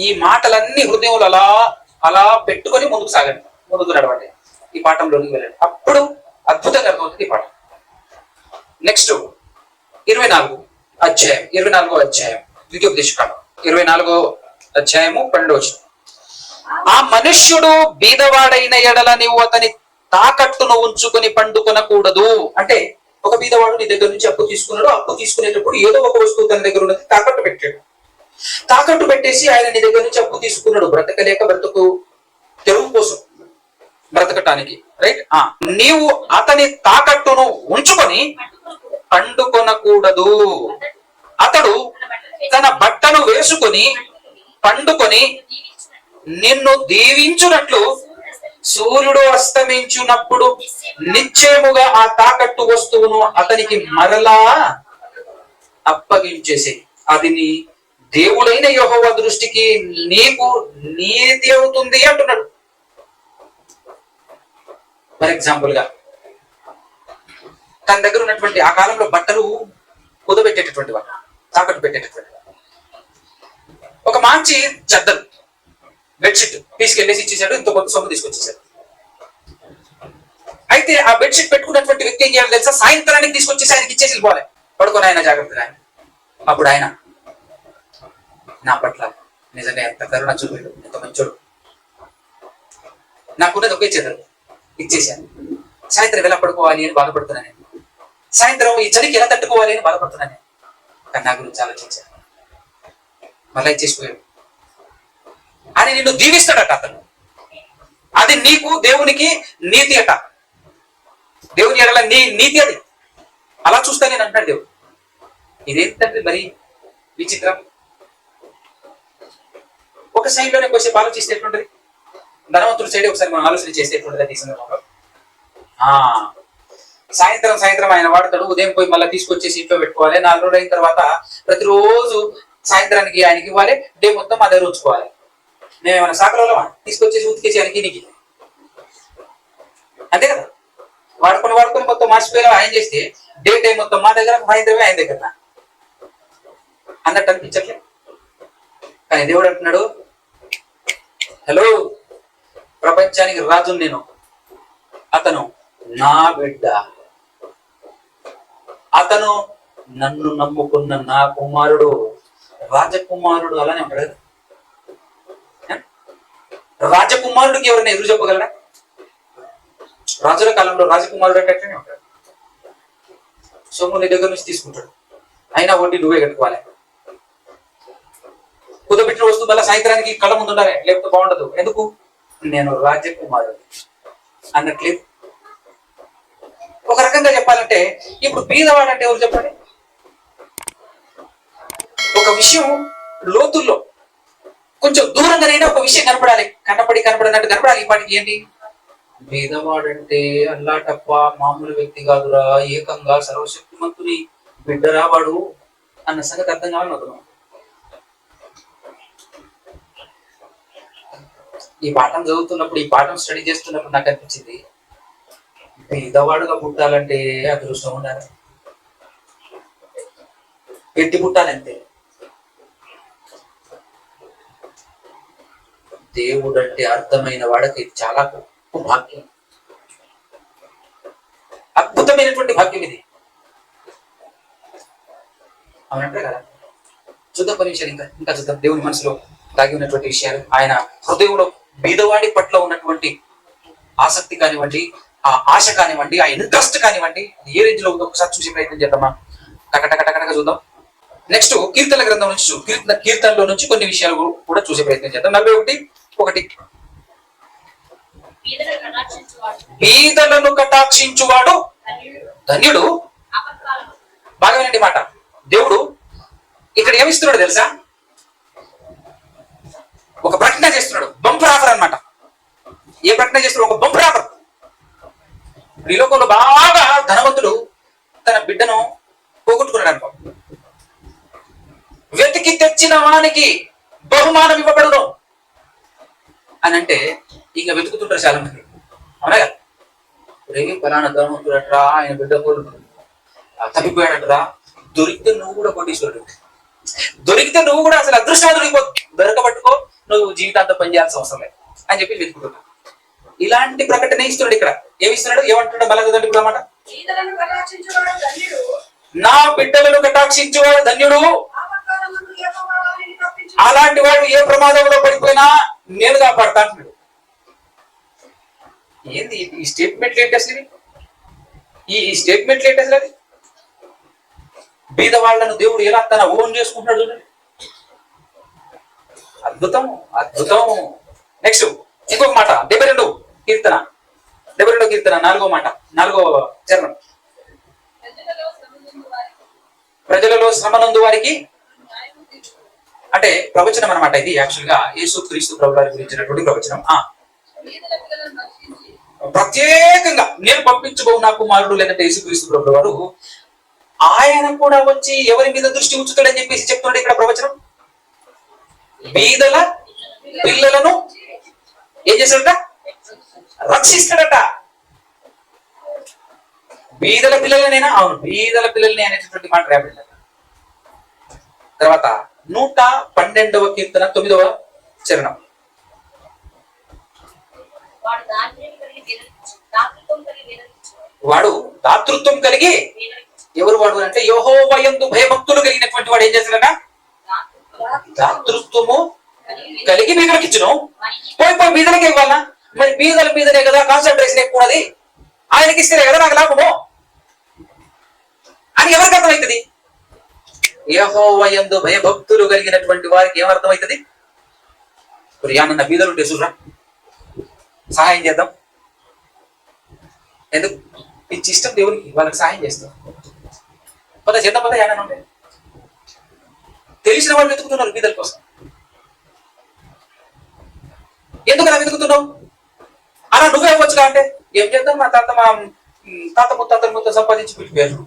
ఈ మాటలన్నీ హృదయంలో అలా అలా పెట్టుకొని ముందుకు సాగండి, ముందుకు నడవండి, ఈ పాఠంలోకి వెళ్ళండి. అప్పుడు అద్భుతంగా అర్థమవుతుంది ఈ పాఠం. నెక్స్ట్ 24వ అధ్యాయం ద్వితీయోపదేశకాండం 24వ అధ్యాయము 12వ వచనం. ఆ మనుష్యుడు బీదవాడైన ఎడల నీవు అతని తాకట్టును ఉంచుకొని పండుకొనకూడదు. అంటే ఒక బీదవాడు నీ దగ్గర నుంచి అప్పు తీసుకున్నాడు. అప్పు తీసుకునేటప్పుడు ఏదో ఒక వస్తువు తన దగ్గర ఉన్నది తాకట్టు పెట్టాడు. తాకట్టు పెట్టేసి ఆయన నీ దగ్గర నుంచి అప్పు తీసుకున్నాడు, బ్రతకలేక బ్రతుకు తెరువు కోసం బ్రతకటానికి, రైట్? నీవు అతని తాకట్టును ఉంచుకొని పండుకొనకూడదు. అతడు తన బట్టను వేసుకొని పండుకొని నిన్ను దీవించునట్లు సూర్యుడు అస్తమించున్నప్పుడు నిశ్చయముగా ఆ తాకట్టు వస్తువును అతనికి మరలా అప్పగించేసి అది నీ దేవుడైన యెహోవా దృష్టికి నీకు నీతి అవుతుంది అంటున్నాడు. ఫర్ ఎగ్జాంపుల్ గా తన దగ్గర ఉన్నటువంటి ఆ కాలంలో బట్టలు కుదబెట్టేటటువంటి వాడు, తాకట్టు పెట్టేటటువంటి వాడు. ఒక మంచి చెద్దలు బెడ్షీట్ తీసుకెళ్లేసి ఇచ్చేసాడు, ఇంత కొత్త సొమ్ము తీసుకొచ్చేసాడు. అయితే ఆ బెడ్షీట్ పెట్టుకున్నటువంటి వ్యక్తి ఏం చేయాలి తెలుసా? సాయంత్రానికి తీసుకొచ్చేసి ఆయనకి ఇచ్చేసి వెళ్ళిపోవాలి. పడుకొని ఆయన జాగ్రత్తగా. అప్పుడు ఆయన నా పట్ల నిజంగా ఎంత కరుణ చూపాడు, ఎంత మంచోడు, నాకున్నది ఒకే చెదరు ఇచ్చేసాను. సాయంత్రం ఎలా పడుకోవాలి అని బాధపడుతున్నాను. సాయంత్రం ఈ చలికి ఎలా తట్టుకోవాలి అని బాధపడుతున్నాను. కానీ నా గురించి ఆలోచించాను. మళ్ళా ఇచ్చేసిపోయాడు అని నిన్ను దీవిస్తాడట అతను. అది నీకు దేవునికి నీతి అట. దేవుని ఎడల నీ నీతి అది. అలా చూస్తా నేను అంటాడు దేవుడు. ఇదేంటంటే మరి విచిత్రం. ఒక సైడ్ లోనే కొంచెం ఆలోచిస్తే ఎట్లుంటది, ధనవంతుడి సైడ్ ఒకసారి మనం ఆలోచన చేస్తే ఎట్లుంటది ఈ సందర్భంలో. సాయంత్రం ఆయన వాడతాడు, ఉదయం పోయి మళ్ళీ తీసుకొచ్చేసి ఇంట్లో పెట్టుకోవాలి. 4 రోజులు అయిన తర్వాత ప్రతిరోజు సాయంత్రానికి ఆయనకి ఇవ్వాలి, డే మొత్తం మా దగ్గర ఉంచుకోవాలి. మేమేమైనా సాకలమా? తీసుకొచ్చేసి ఉతికేసి ఆయనకి నీకు అంతే కదా. వాడుకొని మొత్తం మార్చిపోయేలా ఆయన చేస్తే డే టైం మొత్తం మా దగ్గర, సాయంత్రమే ఆయన దగ్గర అన్నట్టు అనిపించట్లే. కానీ దేవుడు అంటున్నాడు, హలో, ప్రపంచానికి రాజు నేను, అతను నా బిడ్డ, అతను నన్ను నమ్ముకున్న నా కుమారుడు, రాజకుమారుడు. అలానే ఉంటాడు. రాజకుమారుడికి ఎవరైనా ఎదురు చెప్పగలరా? రాజుల కాలంలో రాజకుమారుడు అంటే అట్లనే ఉంటాడు. సొమ్ము నీ దగ్గర నుంచి తీసుకుంటాడు, అయినా వడ్డీ నువ్వే కట్టుకోవాలి. కుదబెట్టిన వస్తువు వల్ల సాయంత్రానికి కళ్ళ ముందు ఉండాలి, లేకపోతే బాగుండదు. ఎందుకు? నేను రాజకుమారుడు అన్నట్లేదు. ఒక రకంగా చెప్పాలంటే ఇప్పుడు బీదవాడు అంటే ఎవరు చెప్పండి? ఒక విషయం లోతుల్లో కొంచెం దూరంగానైనా ఒక విషయం కనపడాలి, కనపడినట్టు కనపడాలి. ఈ పాటికి ఏంటి? బీదవాడంటే అల్లాటప్ప మామూలు వ్యక్తి కాదురా, ఏకంగా సర్వశక్తిమంతుని బిడ్డరా వాడు అన్న సంగతి అర్థం కావాలని అవుతున్నాం. ఈ పాఠం చదువుతున్నప్పుడు, ఈ పాఠం స్టడీ చేస్తున్నప్పుడు నాకు అనిపించింది, బీదవాడుగా పుట్టాలంటే అదృష్టం ఉండాలి, పెట్టి పుట్టాలంతే. దేవుడు అంటే అర్థమైన వాడికి చాలా గొప్ప భాగ్యం, అద్భుతమైనటువంటి భాగ్యం ఇది. అవునంటే కదా. చూద్దాం కొన్ని విషయాలు, ఇంకా చూద్దాం. దేవుని మనసులో దాగి ఉన్నటువంటి విషయాలు, ఆయన హృదయంలో బీదవాడి పట్ల ఉన్నటువంటి ఆసక్తి కానివ్వండి, ఆ ఆశ కానివ్వండి, ఆ ఇంట్రెస్ట్ కానివ్వండి, ఏ రేంజ్ లో ఉందో ఒకసారి చూసే ప్రయత్నం చేద్దామా? టకటక చూద్దాం. నెక్స్ట్ కీర్తన గ్రంథం నుంచి, కీర్తనలో నుంచి కొన్ని విషయాలు కూడా చూసే ప్రయత్నం చేద్దాం. 41:1 బీదలను కటాక్షించువాడు ధన్యుడు. బాగా వినండి మాట. దేవుడు ఇక్కడ ఏమిస్తున్నాడు తెలుసా? ఒక ప్రకటన చేస్తున్నాడు, బంపర్ ఆఫర్ అన్నమాట. ఏ ప్రకటన చేస్తున్నాడు? ఒక బంపర్ ఆఫర్. ఈ లోకంలో బాగా ధనవంతుడు తన బిడ్డను పోగొట్టుకున్నాడు అనుకో, వెతికి తెచ్చిన వానికి బహుమానం ఇవ్వబడును అని అంటే ఇక వెతుకుతుంటారు చాలా మంది. అవునా కదా? రేగి ఫలానా ధనవంతుడు అట్రా, ఆయన బిడ్డ తప్పిపోయాడట్రా. దొరికితే నువ్వు కూడా కోటీశ్వరుడు, దొరికితే నువ్వు కూడా అసలు అదృష్టవంతుడికి దొరకబట్టుకో, నువ్వు జీవితాంతం పనిచేయాల్సిన అవసరం లేదు అని చెప్పి వెతుకుతున్నావు. ఇలాంటి ప్రకటన ఇస్తున్నాడు. ఇక్కడ ఏమిస్తున్నాడు? ఏమంటున్నాడు? బలగదండి ఇప్పుడు అన్నమాట. నా బిడ్డలను కటాక్షించేవాడు ధన్యుడు. అలాంటి వాడు ఏ ప్రమాదంలో పడిపోయినా నేను కాపాడుతా అంటున్నాడు. ఏంది ఈ స్టేట్మెంట్? ఏంటి అసలు ఈ స్టేట్మెంట్ ఏంటి అసలు? అది బీద వాళ్ళను దేవుడు ఎలా తన ఓన్ చేసుకుంటున్నాడు చూడండి. అద్భుతం, అద్భుతం. నెక్స్ట్ ఇంకొక మాట, 72 కీర్తన 4వ మాట, 4వ చరణం. ప్రజలలో శ్రమనందు వారికి, అంటే ప్రవచనం అనమాట ఇది. యాక్చువల్ గా యేసుక్రీస్తు ప్రభు వారి గురించినటువంటి ప్రవచనం. ప్రత్యేకంగా నేను పంపించబో నా కుమారుడు, లేదంటే యేసుక్రీస్తు ప్రభు వారు ఆయన కూడా వచ్చి ఎవరి మీద దృష్టి ఉంచుతాడని చెప్పేసి చెప్తున్నాడు ఇక్కడ ప్రవచనం. బీదల పిల్లలను ఏం చేస్తాడట? రక్షిస్తాడట. బీదల పిల్లలనైనా, అవును, బీదల పిల్లల్ని అనేటటువంటి మాట రాబడింది. తర్వాత 112వ కీర్తన 9వ చరణం. వాడు దాతృత్వం కలిగి, ఎవరు వాడు అంటే యెహోవా యందు భయభక్తులు కలిగినటువంటి వాడు ఏం చేస్తాడట? దాతృత్వము కలిగి బీదలకు ఇచ్చును. పోయి బీదలకి ఇవ్వాలా? మరి బీదల మీదనే కదా కాన్సన్ట్రేషన్ ఎక్కువ ఉన్నది, ఆయనకి ఇస్తేనే కదా నాకు లాభము అని ఎవరికి అర్థమవుతుంది? యెహోవా యందు భయభక్తులు కలిగినటువంటి వారికి ఏమర్థమవుతుంది? యానన్న బీదలు ఉంటే చూడరా, సహాయం చేద్దాం. ఎందుకు? పిచ్చి ఇష్టం దేవునికి, వాళ్ళకి సహాయం చేస్తాం. చేద్దాం పద. యానన్న ఉంటే తెలిసిన వాళ్ళు వెతుకుతున్నారు బీదల కోసం. ఎందుకు అలా వెతుకుతున్నావు? అలా నువ్వే ఇవ్వచ్చుగా అంటే ఏం చేద్దాం, మా తాత ముత్తాతలు సంపాదించి పెట్టిపోయారు.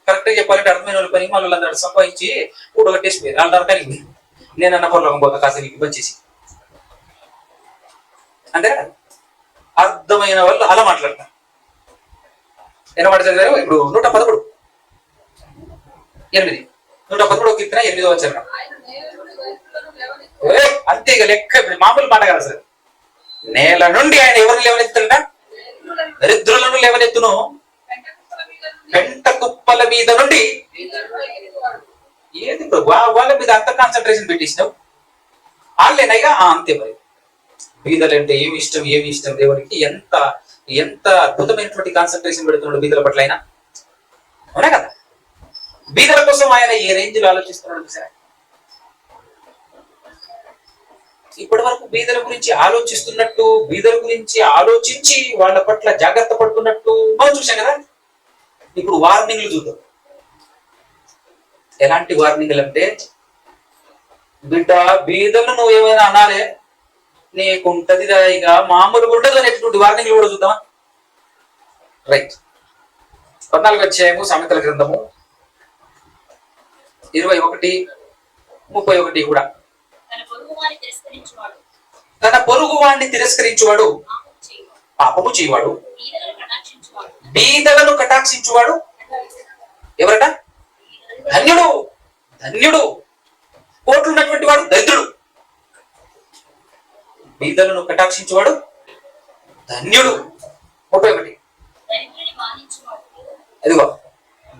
కరెక్ట్ గా చెప్పాలంటే అర్థమైన వాళ్ళు పని వాళ్ళందరూ సంపాదించి కూడగట్టేసిపోయారు. వాళ్ళ కలిగి నేనన్న పొరలోకం పోతా కాసేపు ఇవ్వచ్చేసి. అంటే అర్థమైన వాళ్ళు అలా మాట్లాడతారు. ఎన్నమాట చదివారు? ఇప్పుడు 113 కీర్తన 8వ చరణం. అంతేగా లెక్క. ఇప్పుడు మామూలు మాట కదా సార్. నేల నుండి ఆయన ఎవరిని లేవనెత్తుట? దరిద్రులను లేవనెత్తును. పెంట కుప్పల మీద నుండి. ఏది వాళ్ళ మీద అంత కాన్సన్ట్రేషన్ పెట్టేసినావు? వాళ్ళేనైగా అంతే. మరి బీదలు అంటే ఏమి ఇష్టం దేవుడికి. ఎంత అద్భుతమైనటువంటి కాన్సన్ట్రేషన్ పెడుతున్నాడు బీదల పట్ల ఆయన. అవునా కదా? బీదల కోసం ఆయన ఏ రేంజ్ లో ఆలోచిస్తున్నాడు సార్. ఇప్పటి వరకు బీదల గురించి ఆలోచిస్తున్నట్టు, బీదల గురించి ఆలోచించి వాళ్ళ పట్ల జాగ్రత్త పడుతున్నట్టు మనం చూసాం కదా. ఇప్పుడు వార్నింగ్లు చూద్దాం. ఎలాంటి వార్నింగ్లు అంటే, బిడ్డ బీదలు నువ్వు ఏమైనా అనాలే నీకుంటది ఇక మామూలుగా ఉండదు అనేటువంటి వార్నింగ్లు కూడా చూద్దామా? రైట్. 14వ అధ్యాయము సామెతల గ్రంథము 21-31 కూడా. తన పొరుగు వాడిని తిరస్కరించువాడు పాపము చేయవాడు, బీదలను కటాక్షించువాడు ఎవరట? ధన్యుడు. ధన్యుడు. కోట్లు ఉన్నటువంటి వాడు దరిద్రుడు. బీదలను కటాక్షించువాడు ధన్యుడు. 31. అదిగో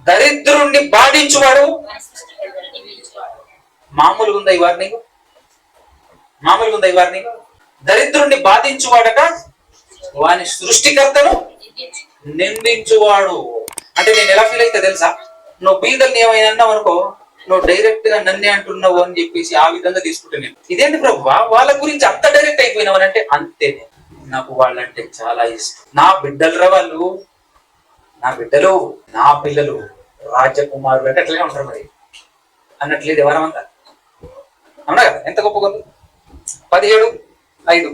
దరిద్రుణ్ణి బాధించువాడు. మామూలుగా ఉందా ఈ వార్నింగ్? దరిద్రుణ్ణి బాధించువాడట వాని సృష్టికర్తను నిందించువాడు. అంటే నేను ఎలా ఫీల్ అయితే తెలుసా? నువ్వు బీదల్ని ఏమైనా అన్నావు అనుకో, నువ్వు డైరెక్ట్ గా నన్నే అంటున్నావు అని చెప్పేసి ఆ విధంగా తీసుకుంటాను. ఇదేంటి ప్రభు వాళ్ళ గురించి అంత డైరెక్ట్ అయిపోయినావు అంటే? అంతే, నాకు వాళ్ళంటే చాలా ఇష్టం. నా బిడ్డలు వాళ్ళు, నా బిడ్డలు, నా పిల్లలు రాజకుమారులు అంటే అట్లనే ఉంటారు మరి అన్నట్లేదు ఎవరమంతా. అవునా కదా? ఎంత గొప్పగా ఉంది. 17:5.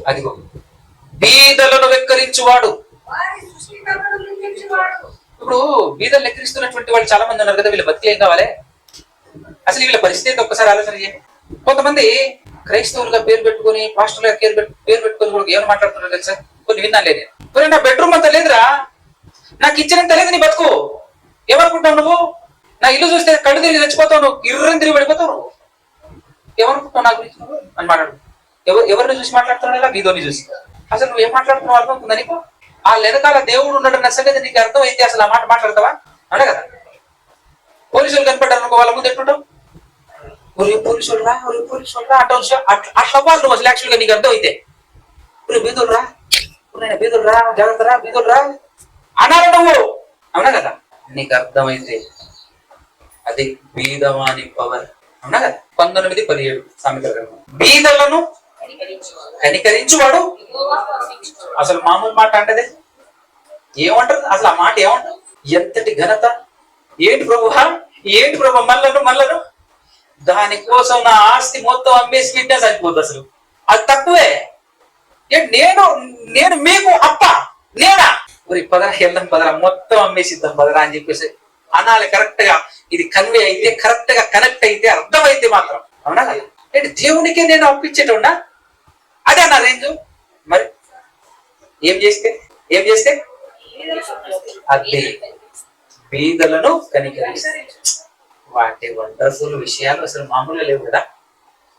అదిగో బీదలను వెక్కరించువాడు. ఇప్పుడు బీదలు ఎక్కిరిస్తున్నటువంటి వాళ్ళు చాలా మంది ఉన్నారు కదా. వీళ్ళ బతికి ఏం కావాలి అసలు? వీళ్ళ పరిస్థితి ఒక్కసారి ఆలోచన చేయండి. కొంతమంది క్రైస్తవులుగా పేరు పెట్టుకుని, పాస్టర్లుగా పేరు పెట్టుకుని కూడా ఏమైనా మాట్లాడుతున్నారు తెలుసా? కొన్ని విన్నాను లేదు. నా బెడ్రూమ్ అంతా లేదురా, నాకు ఇచ్చినంత లేదు నీ బతుకు. ఏమనుకుంటావు నువ్వు? నా ఇల్లు చూస్తే కళ్ళు తిరిగి చచ్చిపోతావు, నువ్వు గిర్రం తిరిగి పడిపోతావు. నువ్వు ఏమనుకుంటావు నా గురించి నువ్వు అని మాట్లాడు. ఎవరిని చూసి మాట్లాడుతున్నావు? ఇలా బీదోని చూసి. అసలు నువ్వు ఏం మాట్లాడుతున్నావు అర్థం అవుతుందా నీకు? ఆ వెనకాల దేవుడు ఉన్నాడు అన్న సంగతి నీకు అర్థం అయితే అసలు ఆ మాట మాట్లాడతావా? అనే కదా. పోలీసులు కనిపెట్టారు అనుకో, వాళ్ళ ముందు ఎట్లుంటావు? పోలీసులు రా అంటావు. అట్లా వాళ్ళు నువ్వు అసలు యాక్చువల్గా నీకు అర్థం అయితే బీదోలు రా నేను బీదులు రా, జాగ్రత్త రా, బీదులు రా అనాలి నువ్వు. అవునా కదా? నీకు అర్థమైతే అది బీదవాని పవర్. అవునా కదా? 19:17 సామెతల గ్రంథం. బీదలను కనికరించువాడు. అసలు మామూలు మాట అంటే ఏమంటారు? అసలు ఆ మాట ఏమంటారు? ఎంతటి ఘనత! ఏంటి ప్రభువా, ఏంటి ప్రభు మళ్ళను దానికోసం నా ఆస్తి మొత్తం అమ్మేసి పెట్టినా సరిపోద్ది. అసలు అది తక్కువే. నేను మీకు అప్ప నేనా? మరి పదరా వెళ్దాం, పదరా మొత్తం అమ్మేసిద్దాం పదరా అని చెప్పేసి అనాలి. కరెక్ట్ గా ఇది కన్వే అయితే, కరెక్ట్ గా కనెక్ట్ అయితే, అర్థమైతే మాత్రం. అవునా కదా? ఏంటి దేవునికే నేను అప్పించేటోడా? అదే నా రేంజ్. మరి ఏం చేస్తే అదే బీదలను కనికరిస్తారు. వాటి వండర్ఫుల్ విషయాలు అసలు మామూలుగా లేవు కదా.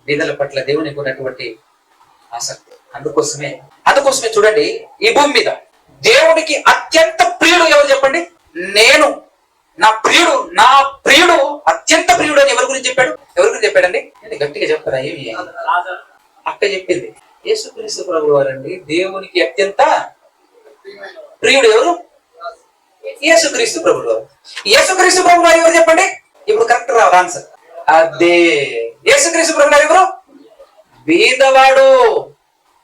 బీదల పట్ల దేవునికి ఉన్నటువంటి ఆసక్తి. అందుకోసమే చూడండి, ఈ భూమి మీద దేవునికి అత్యంత ప్రియుడు ఎవరు చెప్పండి? నేను. నా ప్రియుడు అత్యంత ప్రియుడు అని ఎవరి గురించి చెప్పాడండి? గట్టిగా చెప్తారా? ఏమి అక్క చెప్పింది. యేసుక్రీస్తు ప్రభువు వారండి దేవునికి అత్యంత ప్రియుడు. ఎవరు? యేసుక్రీస్తు ప్రభువు వారు. యేసుక్రీస్తు ప్రభువు వారు ఎవరు చెప్పండి? ఇప్పుడు కరెక్ట్ రావాలి ఆన్సర్. అదే యేసుక్రీస్తు ప్రభువు వారు ఎవరు? బీదవాడు.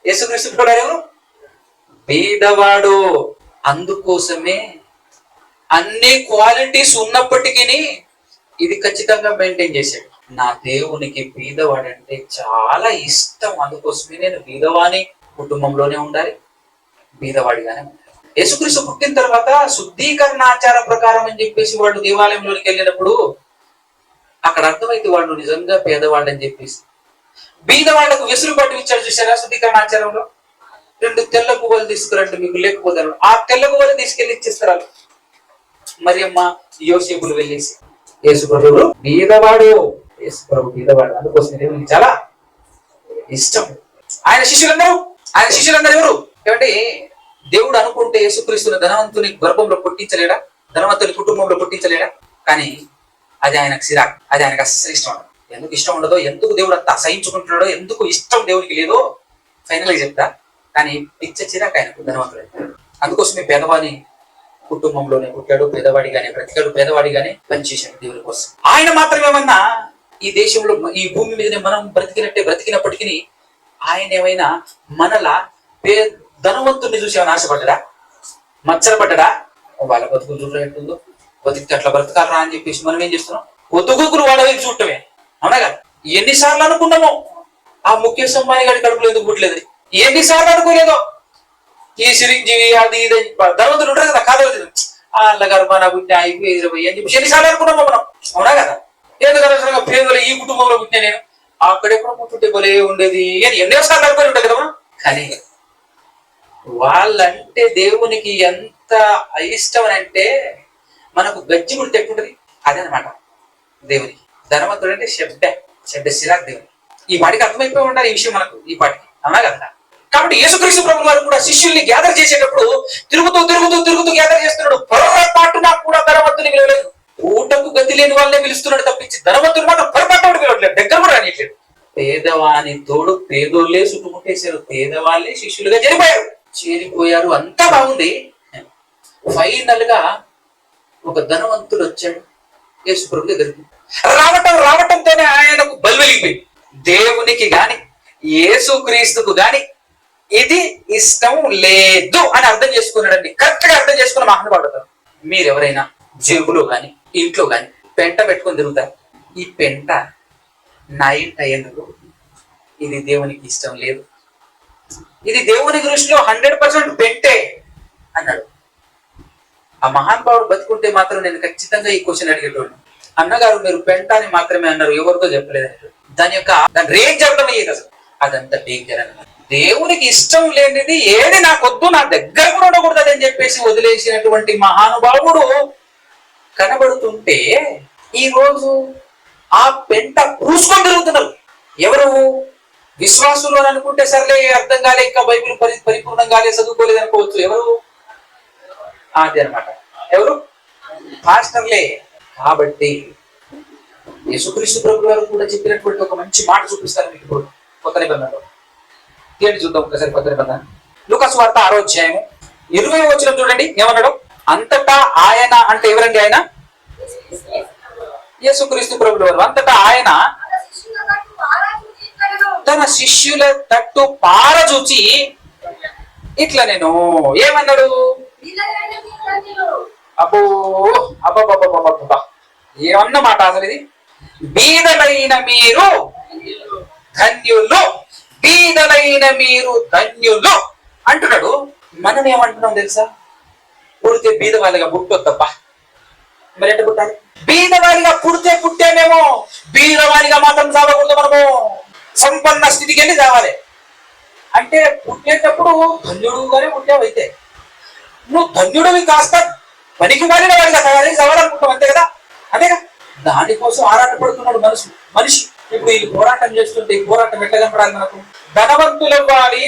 యేసుక్రీస్తు ప్రభువు వారు ఎవరు? బీదవాడు. అందుకోసమే అన్ని క్వాలిటీస్ ఉన్నప్పటికీ ఇది ఖచ్చితంగా మెయింటైన్ చేశాడు. నా దేవునికి బీదవాడు అంటే చాలా ఇష్టం. అందుకోసమే నేను బీదవాని కుటుంబంలోనే ఉండాలి, బీదవాడిగానే ఉండాలి. యేసుక్రీస్తు పుట్టిన తర్వాత శుద్ధీకరణ ఆచార ప్రకారం అని చెప్పేసి వాళ్ళు దేవాలయంలోకి వెళ్ళినప్పుడు అక్కడ అర్థమైతే వాళ్ళు నిజంగా పేదవాళ్ళు అని చెప్పేసి బీదవాళ్లకు వెసులుబాటు ఇచ్చాడు. చూసారా? శుద్ధీకరణ ఆచారంలో 2 తెల్ల పువ్వులు తీసుకురండి, మీకు లేకపోతే ఆ తెల్ల పువ్వులు తీసుకెళ్లి ఇచ్చేస్తారు. మరి అమ్మ యోసేపులు వెళ్ళేసి యేసు ప్రభువు బీదవాడు, యేసు ప్రభు బీదవాడు. అందుకోసం దేవునికి చాలా ఇష్టం. ఆయన శిష్యులందరూ ఎవరు? ఏమంటే దేవుడు అనుకుంటే యేసుక్రీస్తుని ధనవంతుని గర్భంలో పుట్టించలేడా? ధనవంతుని కుటుంబంలో పుట్టించలేడా? కానీ అది ఆయనకు సిరాక్. అది ఆయనకు అస్సలు ఇష్టం ఉండదు. ఎందుకు ఇష్టం ఉండదో, ఎందుకు దేవుడు అంత అసహించుకుంటున్నాడో, ఎందుకు ఇష్టం దేవుడికి లేదో ఫైనల్ గా చెప్తా. కానీ పిచ్చ చిరాకు ఆయనకు ధనవంతుడు. అందుకోసమే పేదవాని కుటుంబంలోనే పుట్టాడు, పేదవాడిగానే బ్రతికాడు, పేదవాడిగానే పనిచేశాడు దేవుని కోసం. ఆయన మాత్రం ఏమన్నా ఈ దేశంలో ఈ భూమి మీదనే మనం బ్రతికినప్పటికీ ఆయన ఏమైనా మనలా ధనవంతుడిని చూసి ఏమైనా ఆశపడ్డా? మచ్చరపడ్డా? వాళ్ళ బతుకులు చూడడం ఎట్టుందో, బతికితే అట్లా బ్రతకాలరా అని చెప్పేసి మనం ఏం చేస్తున్నాం? పొద్దుగుకులు వాళ్ళ వైపు చూడటమే. అవునా కదా? ఎన్నిసార్లు అనుకున్నామో ఆ ముఖేష్ అంబానీ గారి కడుపులో ఎందుకు పుట్టలేదు, ఎన్నిసార్లు అనుకోలేదో. ఈ చిరంజీవి అది ఇది ధనవంతులు ఉంటారు కదా, కాదు వాళ్ళ గర్భాన పుట్టిన అయిపోయి అని చెప్పి ఎన్నిసార్లు అనుకున్నామో మనం. అవునా కదా? ఎందుకనవసరంగా పేదలు ఈ కుటుంబంలో పుట్టినా నేను అక్కడెప్పుడు పుట్టుంటే బలే ఉండేది అని ఎన్నోసార్లు అనుకుని ఉంటాయి కదా మనం. కానీ వాళ్ళంటే దేవునికి ఎంత అయిష్టం అని అంటే మనకు గజ్జి గుర్తు ఎక్కుంటది. అదనమాట దేవునికి. ధనవంతుడు అంటే శబ్ద సిరాక్ దేవుని. ఈ పాటికి అర్థమైపోయి ఉండాలి ఈ విషయం మనకు ఈ పాటికి. అవునా కదా? కాబట్టి యేసుక్రీస్తు ప్రభువు వారు కూడా శిష్యుల్ని గ్యాదర్ చేసేటప్పుడు తిరుగుతూ గ్యాదర్ చేస్తున్నాడు. పొరపాటున కూడా ధనవంతుని పిలవలేదు. ఊటకు గతి లేని వాళ్ళనే పిలుస్తున్నాడు తప్పించి ధనవంతుడు మాత్రం పొరపాటు పిలవట్లేదు, దగ్గర కూడా రానిట్లేదు. పేదవాని తోడు పేదోళ్ళే చుట్టుముట్టేశారు. పేదవాళ్ళే శిష్యులుగా చేరిపోయారు. అంతా బాగుంది. ఫైనల్ గా ఒక ధనవంతుడు వచ్చాడు యేసు ప్రభు దగ్గరికి. రావటంతోనే ఆయనకు బలి వెలిగిపోయింది. దేవునికి గాని యేసుక్రీస్తుకు గాని ఇది ఇష్టం లేదు అని అర్థం చేసుకున్నాడండి. కరెక్ట్ గా అర్థం చేసుకున్న మహానుభావుడు. మీరెవరైనా జేబులో గాని ఇంట్లో గాని పెంట పెట్టుకొని తిరుగుతారు. ఈ పెంట నా ఇంట ఎందుకు? ఇది దేవునికి ఇష్టం లేదు, ఇది దేవుని దృష్టిలో 100% పెట్టే అన్నాడు. ఆ మహానుభావుడు బతుకుంటే మాత్రం నేను ఖచ్చితంగా ఈ క్వశ్చన్ అడిగేటోడు. అన్నగారు మీరు పెంట అని మాత్రమే అన్నారు, ఎవరితో చెప్పలేదు. దాని రేంజ్ అర్థమయ్యేది. అసలు అదంతా డేంజర్ అన్నమాట. దేవునికి ఇష్టం లేనిది ఏది నాకొద్దు, నా దగ్గర కూడా ఉండకూడదు అని చెప్పేసి వదిలేసినటువంటి మహానుభావుడు కనబడుతుంటే ఈ రోజు ఆ పెంట పూసుకొని తిరుగుతున్నారు. ఎవరు? విశ్వాసులు అని అనుకుంటే సర్లే, అర్థం కాలే, ఇంకా బైబిల్ పరిపూర్ణం కాలే, చదువుకోలేదు అనుకోవచ్చు. ఎవరు? అది అనమాట. ఎవరు? పాస్టర్లే. కాబట్టి యేసుక్రీస్తు ప్రభువు వారు కూడా చెప్పినటువంటి ఒక మంచి మాట చూపిస్తారు మీకు ఇప్పుడు కొత్త నిబంధనలో. ఏంటి చూద్దాం ఒకసారి కొత్త నిబంధన. లూకాసు వార్త 6వ అధ్యాయము 20వ వచనం చూడండి, ఏమన్నాడు? అంతటా ఆయన అంటే ఎవరండి? ఆయన యేసుక్రీస్తు ప్రభువు వారు. అంతటా ఆయన తన శిష్యుల తట్టు పారచూచి ఇట్లా నేను ఏమన్నాడు? అబ్బో అబ్బా ఏమన్న మాట అసలు ఇది. బీదలైన మీరు ధన్యులు, బీదలైన మీరు ధన్యులు అంటున్నాడు. మనం ఏమంటున్నాం తెలుసా? పుడితే బీదవాళ్ళగా పుట్టొద్దబ్బా. మరి ఎట్లా పుట్టాలి? బీదవారిగా పుట్టేమేమో, బీదవారిగా మాత్రం చావకూడదు. మనము సంపన్న స్థితికి వెళ్ళి చావాలి. అంటే పుట్టేటప్పుడు ధన్యుడుగానే పుట్టావైతే నువ్వు ధన్యుడివి కాస్త పనికి మారిన వాడిగా చావాలనుకుంటావు, అంతే కదా? అంతేగా? దానికోసం ఆరాటపడుతున్నాడు మనిషి. ఇప్పుడు ఈ పోరాటం చేస్తుంటే ఈ పోరాటం ఎట్లా కనపడాలి మనకు? ధనవంతులు అవ్వాలి,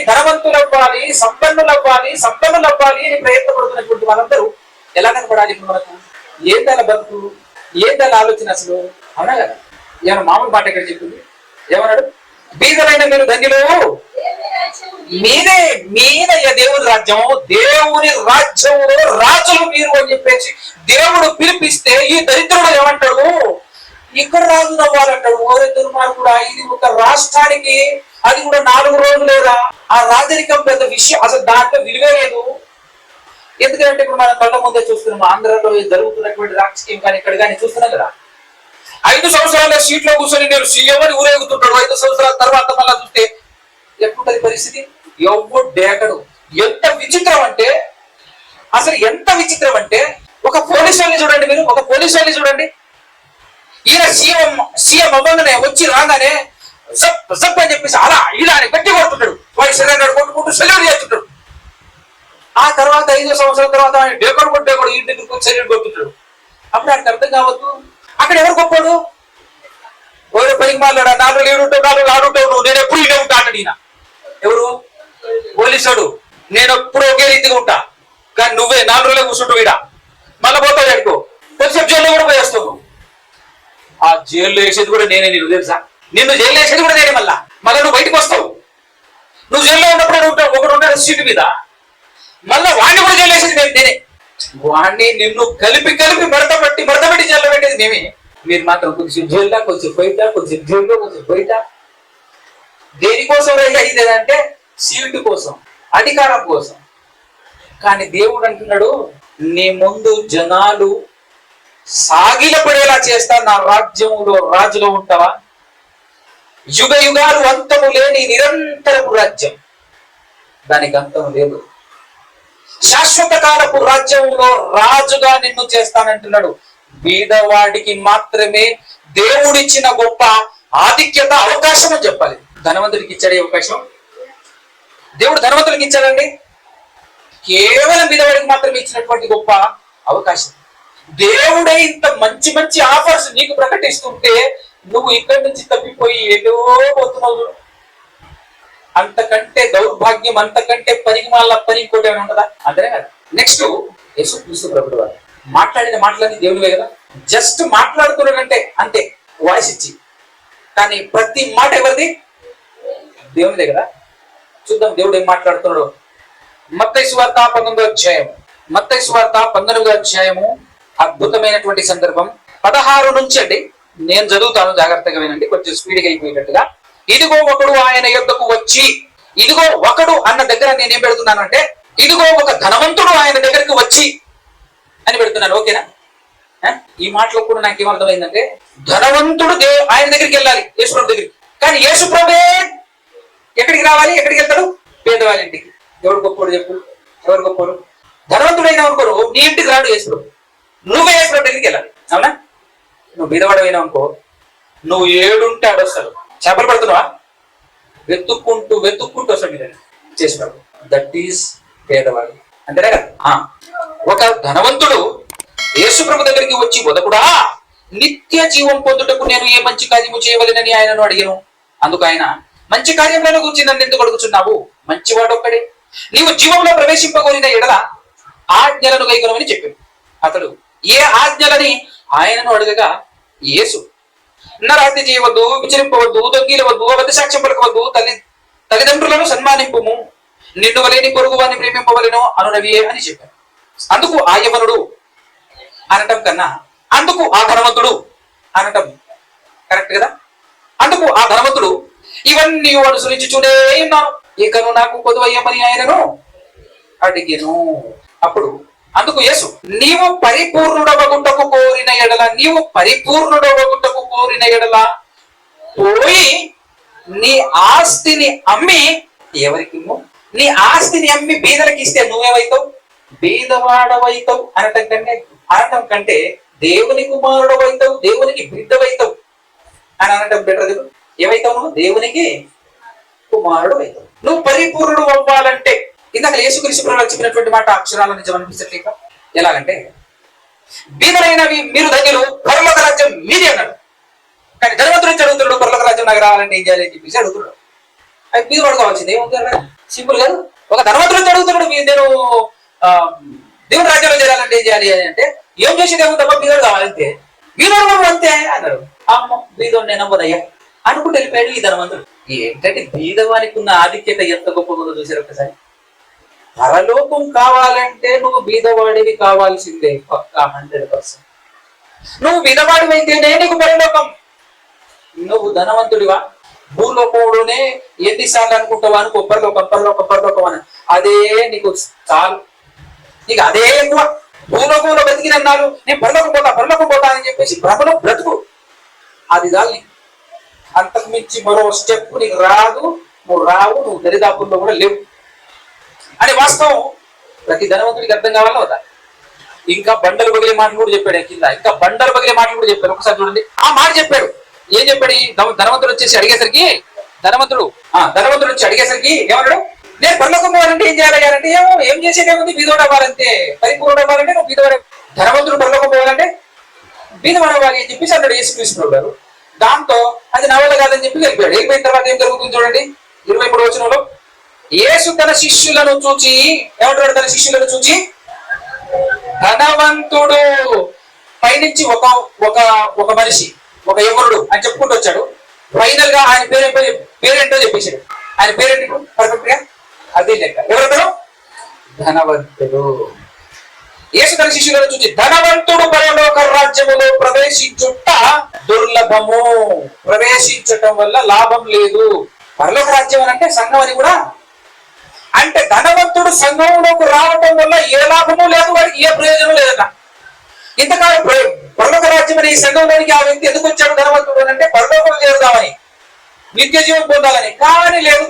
సంపన్నులు అవ్వాలి అని ప్రయత్నపడుతున్నటువంటి వాళ్ళందరూ ఎలా కనపడాలి ఇప్పుడు మనకు? ఏందల బతుకు, ఏందల ఆలోచన అసలు? అవునా కదా? ఏమన్నా మామూలు మాట ఎక్కడ చెప్పింది? ఏమన్నాడు? బీదలైన మీరు ధన్యులు, మీదయ్య దేవుని రాజ్యము, దేవుని రాజ్యములో రాజులు మీరు అని చెప్పేసి దేవుడు పిలిపిస్తే ఈ దరిద్రుడు ఏమంటాడు? ఇక్కడ రాజు నవ్వాలంటాడు. ఓరే దుర్మార్గుడా, ఇది ఒక రాష్ట్రానికి, అది కూడా 4 రోజులేరా? ఆ రాజరికం పెద్ద విషయం, అసలు దాంట్లో విలువే లేదు. ఎందుకంటే ఇప్పుడు మనం కళ్ళ ముందే చూస్తున్నాం, ఆంధ్రలో జరుగుతున్నటువంటి రాజకీయం కానీ ఇక్కడ కానీ చూస్తున్నాం కదా. 5 సంవత్సరాల సీట్లో కూర్చొని నేను సీఎం అని ఊరేగుతుంటాడు. 5 సంవత్సరాల తర్వాత మళ్ళా చూస్తే ఎప్పుడుంటది పరిస్థితి? ఎవడు డేకడు. ఎంత విచిత్రం అంటే, అసలు ఎంత విచిత్రం అంటే, ఒక పోలీసు వాళ్ళని చూడండి మీరు, ఒక పోలీసు వాళ్ళని చూడండి. ఈయన సీఎం అవ్వగానే వచ్చి రాగానే జప్ అని చెప్పేసి అలా ఇలా అని గట్టి కొడుతుంటాడు. వాడి శరీరాన్ని కొట్టుకుంటూ సెల్యూట్ చేస్తుంటాడు. ఆ తర్వాత 5 సంవత్సరాల తర్వాత ఆయన డేకడు ఈ దగ్గరకు సెల్యూట్ కొడుతుంటాడు. అప్పుడు ఆయనకు అర్థం కావద్దు అక్కడ ఎవరు గొప్పడు? ఓరే పనికి మాట్లాడా, 4 ఏడుంటావు ఆడుంటావు, నేను ఎప్పుడు ఇదే ఉంటా అంటాడు ఈయన. ఎవరు? పోలీసుడు. నేను ఎప్పుడు ఒకే రీతిగా ఉంటా, కానీ నువ్వే 4 రోజులే కూర్చుంటావు ఈడ, మళ్ళీ పోతావు ఎడుకో, కొంచెం జైల్లో కూడా పోయేస్తావు. ఆ జైల్లో వేసేది కూడా నేనే, నీకు తెలుసా? నిన్ను జైల్లో వేసేది కూడా నేనే. మళ్ళీ నువ్వు బయటకు వస్తావు. నువ్వు జైల్లో ఉన్నప్పుడు ఒకడు ఉంటాడు సీటు మీద, మళ్ళీ వాడిని కూడా జైల్లో వేసేది నేనే. వాడిని నిన్ను కలిపి మడతపెట్టి జైల్లో పెట్టేది మేమే. మీరు మాత్రం కొంచెం జైల్లో, కొంచెం బయట, కొంచెం జైల్లో, కొంచెం బయట. దేనికోసం ఇదేదంటే సీటు కోసం, అధికారం కోసం. కానీ దేవుడు అంటున్నాడు, నీ ముందు జనాలు సాగిలపడేలా చేస్తా, నా రాజ్యములో రాజులో ఉంటావా? యుగ యుగాలు అంతము లేని నిరంతరపు రాజ్యం, దానికి అంతము లేదు. శాశ్వత కాలపు రాజ్యంలో రాజుగా నిన్ను చేస్తానంటున్నాడు. బీదవాడికి మాత్రమే దేవుడిచ్చిన గొప్ప ఆధిక్యత, అవకాశం అని చెప్పాలి. ధనవంతుడికి ఇచ్చాడు అవకాశం? దేవుడు ధనవంతుడికి ఇచ్చాడండి? కేవలం బీదవాడికి మాత్రమే ఇచ్చినటువంటి గొప్ప అవకాశం. దేవుడే ఇంత మంచి మంచి ఆఫర్స్ నీకు ప్రకటిస్తుంటే నువ్వు ఇక్కడి నుంచి తప్పిపోయి ఏదో పోతున్నావు. అంతకంటే దౌర్భాగ్యం, అంతకంటే పనికి పని ఇంకోటి ఏమైనా ఉంటుందా? అంతనే కదా. నెక్స్ట్ యేసుక్రీస్తు ప్రభువు వారు మాట్లాడింది దేవుడివే కదా. జస్ట్ మాట్లాడుతున్నాడంటే అంతే, వాయిస్ ఇచ్చి. కానీ ప్రతి మాట ఎవరిది? దేవునిదే కదా. చూద్దాం దేవుడు ఏం మాట్లాడుతున్నాడు. మత్తయి సువార్త 19వ అధ్యాయము అద్భుతమైనటువంటి సందర్భం. 16 నుంచి అండి నేను చదువుతాను, జాగ్రత్తగా వినండి, కొంచెం స్పీడ్గా అయిపోయేటట్టుగా. ఇదిగో ఒకడు ఆయన యొద్దకు వచ్చి, ఇదిగో ఒకడు అన్న దగ్గర నేనేం పెడుతున్నానంటే, ఇదిగో ఒక ధనవంతుడు ఆయన దగ్గరికి వచ్చి అని పెడుతున్నాను. ఓకేనా? ఈ మాటలో కూడా నాకేం అర్థమైందంటే, ధనవంతుడు ఆయన దగ్గరికి వెళ్ళాలి, యేసుప్రభు దగ్గరికి. కానీ యేసుప్రభే ఎక్కడికి రావాలి? ఎక్కడికి వెళ్తాడు? పేదవాళ్ళ ఇంటికి. ఎవరు గొప్పడు చెప్పు? ఎవరు గొప్పడు? ధనవంతుడైనా అనుకోరు, నీ ఇంటికి రాడు యేసుప్రభు, నువ్వే యేసుప్రభు దగ్గరికి వెళ్ళాలి. అవునా? నువ్వు బీదవాడమైనా అనుకో, నువ్వు ఏడుంటే ఆడొస్తాడు. చేపలు పడుతున్నావా? వెతుక్కుంటూ వస్తాడు మీ దగ్గర చేసినాడు. దట్ ఈస్ పేదవాడు. అంతేనా కదా? ఒక ధనవంతుడు యేసుప్రభు దగ్గరికి వచ్చి, బోధకుడా, నిత్య జీవం పొందుటకు నేను ఏ మంచి కార్యము చేయవలెనని ఆయనను అడిగాను. అందుకు ఆయన, మంచి కార్యములను గురించి నన్ను ఎందుకు అడుగుచున్నావు? మంచివాడు ఒక్కడే. నీవు జీవంలో ప్రవేశింపగోరిన ఎడల ఆజ్ఞలను గైకొనమని చెప్పాడు. అతడు ఏ ఆజ్ఞలని ఆయనను అడగగా, యేసు, నరహత్య చేయవద్దు, విచరింపవద్దు, దొంగిలవద్దు, అబద్ధ సాక్ష్యం పలకవద్దు, తల్లిదండ్రులను సన్మానింపుము, నిన్ను వలేని పొరుగు వారిని ప్రేమింపవలెను అనునవియే అని చెప్పాను. అందుకు ఆ యవనుడు అనటం కన్నా అందుకు ఆ ధనవంతుడు అనటం కరెక్ట్ కదా. అందుకు ఆ ధనవంతుడు ఇవన్నీ అనుసరించుచూనే ఉన్నాను, ఇకను నాకు కొదువయ్యమని ఆయనను అడిగెను. అప్పుడు అందుకు యేసు, నీవు పరిపూర్ణుడవగుటకు కోరిన ఎడల పోయి నీ ఆస్తిని అమ్మి ఎవరికి, నీ ఆస్తిని అమ్మి బీదలకి ఇస్తే నువ్వేవైతావు? బీదవాడవైతావు అనటం కంటే దేవుని కుమారుడవైతావు, దేవునికి బిడ్డవైతావు అని అనటం బెటర్ కదా. ఏవైతావు నువ్వు? దేవునికి కుమారుడు అవుతావు. నువ్వు పరిపూర్ణుడు అవ్వాలంటే ఇందాక యేసుక్రీస్తు ప్రభువు చెప్పినటువంటి మాట అక్షరాల నిజం అనిపించట్లేక. ఎలాగంటే, బీదలైనవి మీరు ధన్యులు, పరలోక రాజ్యం మీది అన్నాడు. కానీ ధనవంతుడు నుంచి అడుగుతున్నాడు, పరలోక రాజ్యం నాకు రావాలంటే ఏం చేయాలి అని చెప్పేసి అడుగుతున్నాడు. అది బీదవాడు కావాల్సింది ఏమవుతారు? సింపుల్ కాదు. ఒక ధనవంతుడు నుంచి అడుగుతున్నాడు, నేను దేవుని రాజ్యంలో చేరాలంటే ఏం చేయాలి అని అంటే, ఏం చేసేది ఏముందమ్మా, బీదోడు కావాలంటే. బీదోడు అంతే అన్నాడు. అమ్మ బీదోడు నేను నమ్మదయ్యా అనుకుంటూ వెళ్ళిపోయాడు ఈ ధనవంతుడు. ఏంటంటే బీదవానికి ఉన్న ఆధిక్యత ఎంత గొప్పగా చూసారు ఒకసారి. పరలోకం కావాలంటే నువ్వు బీదవాడివి కావాల్సిందే, పక్కా 100%. నువ్వు బీదవాడివి అయితేనే నీకు పరలోకం. నువ్వు ధనవంతుడివా, భూలోకంలోనే ఎన్నిసార్లు అనుకుంటావా అనుకో పరలోకం అని, అదే నీకు చాలు. నీకు అదే ఎక్కువ. భూలోకంలో బతికినన్నారు, నేను పరలోకం పోతా అని చెప్పేసి భ్రమలో బ్రతుకు, అది చాలు. అంతకు మించి మరో స్టెప్ నీకు రాదు, నువ్వు దరిదాపుల్లో కూడా లేవు అని వాస్తవం ప్రతి ధనవంతుడికి అర్థం కావాలా వద్దా? ఇంకా బండలు పగిలే మాటలు కూడా చెప్పాడు కింద, ఇంకా బండలు పగిలే మాటలు కూడా చెప్పాడు. ఒకసారి చూడండి ఆ మాట చెప్పాడు. ఏం చెప్పాడు? ధనవంతుడు వచ్చేసి అడిగేసరికి ధనవంతుడు వచ్చి అడిగేసరికి ఏమన్నాడు? నేను పరలోకం పోవాలంటే ఏం చేయాలంటే, ఏం చేసేది ఏముంది, బీదవాడు అవ్వాలంటే, పరిపూర్ణ అవ్వాలంటే నువ్వు బీదవాడు. ధనవంతుడు పరలోకం పోవాలంటే బీదవాడు అవ్వాలి అని చెప్పేసి అన్నాడు యేసుక్రీస్తు గారు. దాంతో అది నా వల్ల కాదని చెప్పి వెళ్ళిపోయాడు. వెళ్ళిపోయిన తర్వాత ఏం జరుగుతుంది చూడండి 23వ వచనంలో. యేసు తన శిష్యులను చూచి ఏమంటాడు? తన శిష్యులను చూచి, ధనవంతుడు పైనుంచి ఒక మనిషి, ఒక యవనుడు అని చెప్పుకుంటూ వచ్చాడు. ఫైనల్ గా ఆయన పేరేంటో చెప్పేశాడు. ఆయన పేరేంటి పర్ఫెక్ట్ గా అదే లెక్క. ఎవరతను? ధనవంతుడు. యేసు తన శిష్యులను చూచి, ధనవంతుడు పరలోక రాజ్యములో ప్రవేశించుట దుర్లభము, ప్రవేశించటం వల్ల లాభం లేదు. పరలోక రాజ్యం అని అంటే సంఘం అని కూడా అంటే, ధనవంతుడు సంఘంలోకి రావటం వల్ల ఏ లాభము లేదు, వాడికి ఏ ప్రయోజనం లేదట. ఇంతకాలం పరలోక రాజ్యం అనే ఈ సంఘంలోనికి ఆ వ్యక్తి ఎందుకు వచ్చాడు ధనవంతుడు అని అంటే, పరలోకం చేరుదామని, నిత్య జీవం పొందాలని. కానీ లేదు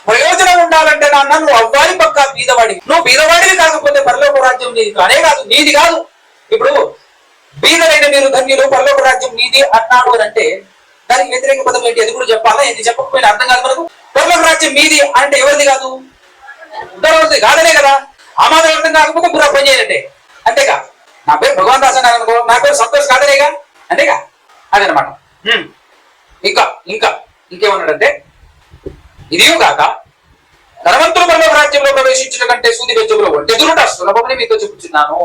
ప్రయోజనం ఉండాలంటే నాన్న నువ్వు అవ్వాలి పక్కా బీదవాడి. నువ్వు బీదవాడివి కాకపోతే పరలోక రాజ్యం నీది కానే కాదు, నీది కాదు. ఇప్పుడు బీదలైన మీరు ధన్యులు, పరలోక రాజ్యం నీది అన్నాడు అని అంటే దానికి వ్యతిరేక పదం ఏంటి? అది కూడా చెప్పాలా? ఇది చెప్పకపోయినా అర్థం కాదు మనకు. పరలోక రాజ్యం మీది అంటే ఎవరిది కాదు? ధనవంతుడి కాదనే కదా. ఆ మాత్రం అర్థం కాకపోతే బుర్ర పని చేయాలంటే అంతేగా. నా పేరు భగవాన్ దాస్ అన్నాను అనుకో, నా పేరు సంతోష్ కాదనేగా, అంతేగా. అదనమాట. ఇంకేమన్నాడంటే, ఇదియూ కాక ధనవంతులు పరలోక రాజ్యంలో ప్రవేశించడం కంటే సూది బెజ్జములో ఒంటె దురుట సులభమని మీతో చెప్పుచున్నాను.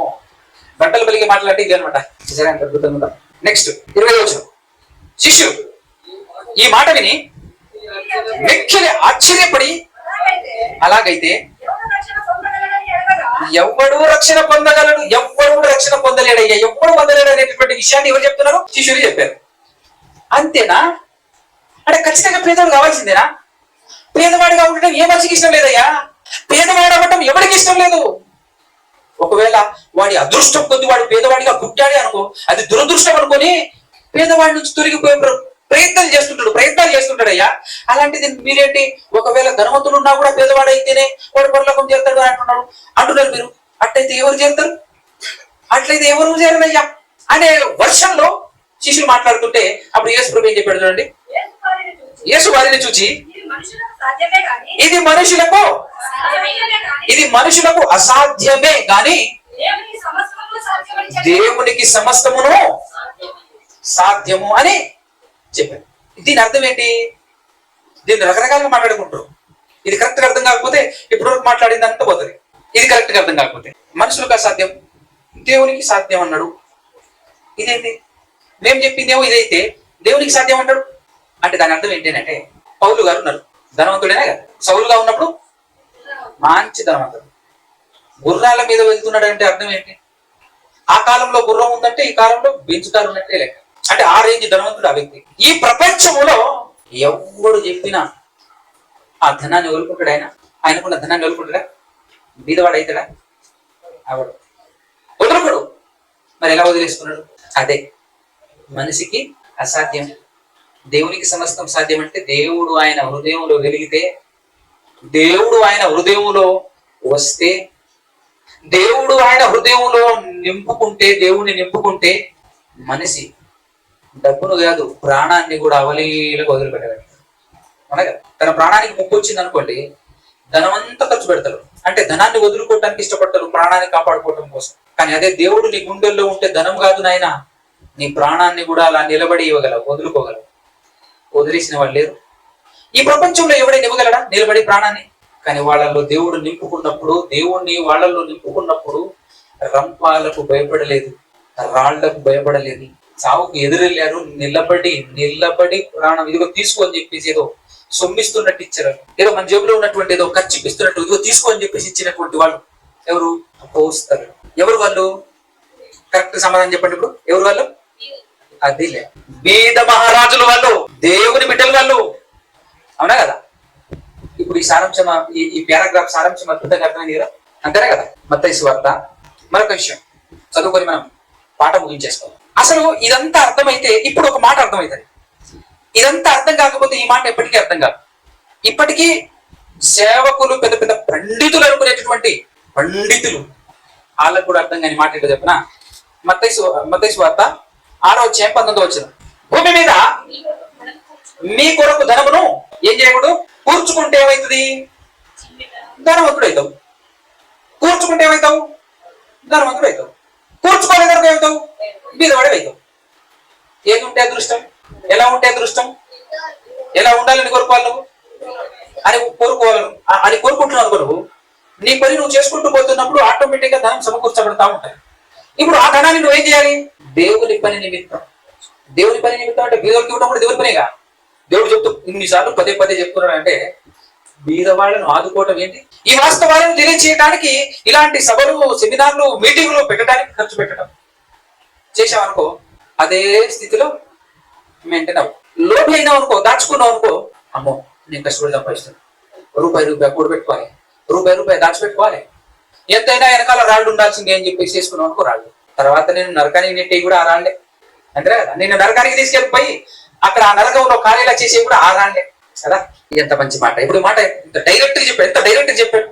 గంటలు పలికి మాట్లాడితే ఇది అనమాట. నెక్స్ట్ 20వ వచనం. శిష్యులు ఈ మాట విని మిక్కిలి ఆశ్చర్యపడి, అలాగైతే ఎవ్వడు రక్షణ పొందగలడు, ఎవ్వడు రక్షణ పొందలేడయ్యా, ఎవ్వడు పొందలేడు అనేటువంటి విషయాన్ని ఎవరు చెప్తున్నారు? శిష్యులు చెప్పారు. అంతేనా అంటే ఖచ్చితంగా పేదవాడు కావాల్సిందేనా? పేదవాడిగా ఉండటం ఏ మనిషికి ఇష్టం లేదయ్యా. పేదవాడు అవ్వటం ఎవరికి ఇష్టం లేదు. ఒకవేళ వాడి అదృష్టం కొద్ది వాడు పేదవాడిగా పుట్టాడే అనుకో, అది దురదృష్టం అనుకొని పేదవాడి నుంచి తొలగిపోయే ప్రయత్నాలు చేస్తుంటాడయ్యా. అలాంటిది మీరేంటి, ఒకవేళ ధనవంతుడు ఉన్నా కూడా పేదవాడు అయితేనే వాడు పరలోకం చేస్తాడు అంటున్నారు మీరు. అట్లయితే ఎవరు చేస్తారు? అట్లయితే ఎవరు చేరనయ్యా అనే వర్షంలో శిష్యులు మాట్లాడుతుంటే అప్పుడు యేసు ప్రభు ఏం చెప్పాడు చూడండి. యేసు వారిని చూచి, ఇది మనుషులకు అసాధ్యమే గాని దేవునికి సమస్తమును సాధ్యము అని చెప్పారు. దీని అర్థం ఏంటి? దీన్ని రకరకాలుగా మాట్లాడుకుంటారు. ఇది కరెక్ట్ గా అర్థం కాకపోతే ఇప్పుడు మాట్లాడింది అంతా పోతుంది. ఇది కరెక్ట్ గా అర్థం కాకపోతే మనుషులకు అసాధ్యం, దేవునికి సాధ్యం అన్నాడు. ఇదేంటి? మేము చెప్పిందేమో ఇదైతే దేవునికి సాధ్యం అంటాడు అంటే దాని అర్థం ఏంటంటే, పౌలు గారు ఉన్నారు, ధనవంతుడేనా కదా. సౌలుగా ఉన్నప్పుడు మంచి ధనవంతుడు. గుర్రాల మీద వెళ్తున్నాడు అంటే అర్థం ఏంటి? ఆ కాలంలో గుర్రం ఉందంటే ఈ కాలంలో బెంచ్ కారు ఉన్నట్టే లెక్క. అంటే ఆ రేంజ్ ధనవంతుడు ఆ వ్యక్తి. ఈ ప్రపంచంలో ఎవడు చెప్పినా ఆ ధనాన్ని వదులుకుంటాడు. ఆయనకున్న ధనాన్ని వదులుకుంటాడా? బీదవాడు అవుతాడా? అవడు, వదులుకోడు. మరి ఎలా వదిలేసుకున్నాడు? అదే మనిషికి అసాధ్యం, దేవునికి సమస్తం సాధ్యం. అంటే దేవుడు ఆయన హృదయంలో వెలిగితే, దేవుడు ఆయన హృదయంలో వస్తే, దేవుడు ఆయన హృదయంలో నింపుకుంటే, దేవుణ్ణి నింపుకుంటే మనిషి డబ్బును కాదు ప్రాణాన్ని కూడా అవలీలకు వదిలిపెట్టగలడు. అనగా తన ప్రాణానికి ముప్పు వచ్చింది అనుకోండి, ధనమంతా ఖర్చు పెడతారు. అంటే ధనాన్ని వదులుకోవటానికి ఇష్టపడతారు, ప్రాణాన్ని కాపాడుకోవటం కోసం. కానీ అదే దేవుడు నీ గుండెల్లో ఉంటే ధనం కాదు నాయన, నీ ప్రాణాన్ని కూడా అలా నిలబడి ఇవ్వగలవు, వదులుకోగలవు. వదిలేసిన వాళ్ళు లేరు ఈ ప్రపంచంలో. ఎవడైనా ఇవ్వగలడా నిలబడి ప్రాణాన్ని? కానీ వాళ్ళల్లో దేవుడు నింపుకున్నప్పుడు, దేవుణ్ణి వాళ్ళల్లో నింపుకున్నప్పుడు రంపాలకు భయపడలేదు, రాళ్లకు భయపడలేదు, చావుకు ఎదురెళ్ళారు. నిలబడి ప్రాణం ఇదిగో తీసుకో అని చెప్పేసి ఏదో సొమ్మిస్తున్నట్టు ఇచ్చారు. ఏదో మన జేబులో ఉన్నటువంటి ఏదో ఖర్చు ఇస్తున్నట్టు ఇదిగో తీసుకో అని చెప్పేసి ఇచ్చినటువంటి వాళ్ళు ఎవరు? అపోస్తలులు. ఎవరు వాళ్ళు? కరెక్ట్ సమాధానం చెప్పండి. ఇప్పుడు ఎవరు వాళ్ళు? అదిలే బీద మహారాజులు వాళ్ళు, దేవుని బిడ్డలు వాళ్ళు. అవునా కదా? ఇప్పుడు ఈ సారాంశం, ఈ పారాగ్రాఫ్ సారాంశం అద్భుతంగా అర్థమైంది కదా? అంతేనా కదా? మత్తయి సువార్త. మరొక విషయం చదువుకొని మనం పాట ముగించేసుకోవాలి. అసలు ఇదంతా అర్థమైతే ఇప్పుడు ఒక మాట అర్థమవుతుంది. ఇదంతా అర్థం కాకపోతే ఈ మాట ఎప్పటికీ అర్థం కాదు. ఇప్పటికీ సేవకులు పెద్ద పెద్ద పండితులు అనుకునేటటువంటి పండితులు వాళ్ళకు కూడా అర్థం కాని మాట ఏంటో చెప్పిన మత్తయి సువార్త 6:19 భూమి మీద మీ కొరకు ధనమును ఏం చేయకూడదు? కూర్చుకుంటే ఏమవుతుంది? ధనవంతుడు అవుతావు. కూర్చుకుంటే ఏమవుతావు? ధనవంతుడు అవుతావు. కూర్చుకోలేదనుకో ఏమవుతావు? బీదవాడే అవుతావు. ఏది ఉంటే అదృష్టం? ఎలా ఉంటే అదృష్టం? ఎలా ఉండాలని కోరుకోవాలి నువ్వు అని కోరుకుంటున్నావు అనుకో. నువ్వు నీ పని నువ్వు చేసుకుంటూ పోతున్నప్పుడు ఆటోమేటిక్ గా ధనం సమకూర్చబడతా ఉంటాయి. ఇప్పుడు ఆ ధనాన్ని నువ్వు ఏం చేయాలి? దేవుని పని నిమిత్తం. దేవుని పని నిమిత్తం అంటే బీదవాళ్ళకి ఇవ్వడం కూడా దేవుని పనిగా. దేవుడు చెప్తూ ఇన్నిసార్లు పదే చెప్తున్నాడు అంటే బీదవాళ్ళను ఆదుకోవటం ఏంటి? ఈ వాస్తవాలను తెలియచేయడానికి ఇలాంటి సభలు, సెమినార్లు, మీటింగ్లు పెట్టడానికి ఖర్చు పెట్టడం చేసావనుకో, అదే స్థితిలో మెయింటైన్ అవ్వు. లోపల అయినావు అనుకో, దాచుకున్నావు అనుకో, అమ్మో నేను కష్టపడి సంపాదిస్తాను, రూపాయి కూడబెట్టుకోవాలి, రూపాయి దాచిపెట్టుకోవాలి, ఎంతైనా వెనకాల రాళ్ళు ఉండాల్సిందే అని చెప్పేసి చేసుకున్నావు అనుకో రాళ్ళు. తర్వాత నేను నరకానికి నెట్టేవి కూడా ఆ రాళ్లే. అంతే కదా? నేను నరకానికి తీసుకెళ్ళిపోయి అక్కడ ఆ నరకంలో కార్యాలు చేసేవి కూడా ఆ రాళ్లే కదా? ఎంత మంచి మాట. ఇప్పుడు మాట ఎంత డైరెక్ట్ చెప్పాడు.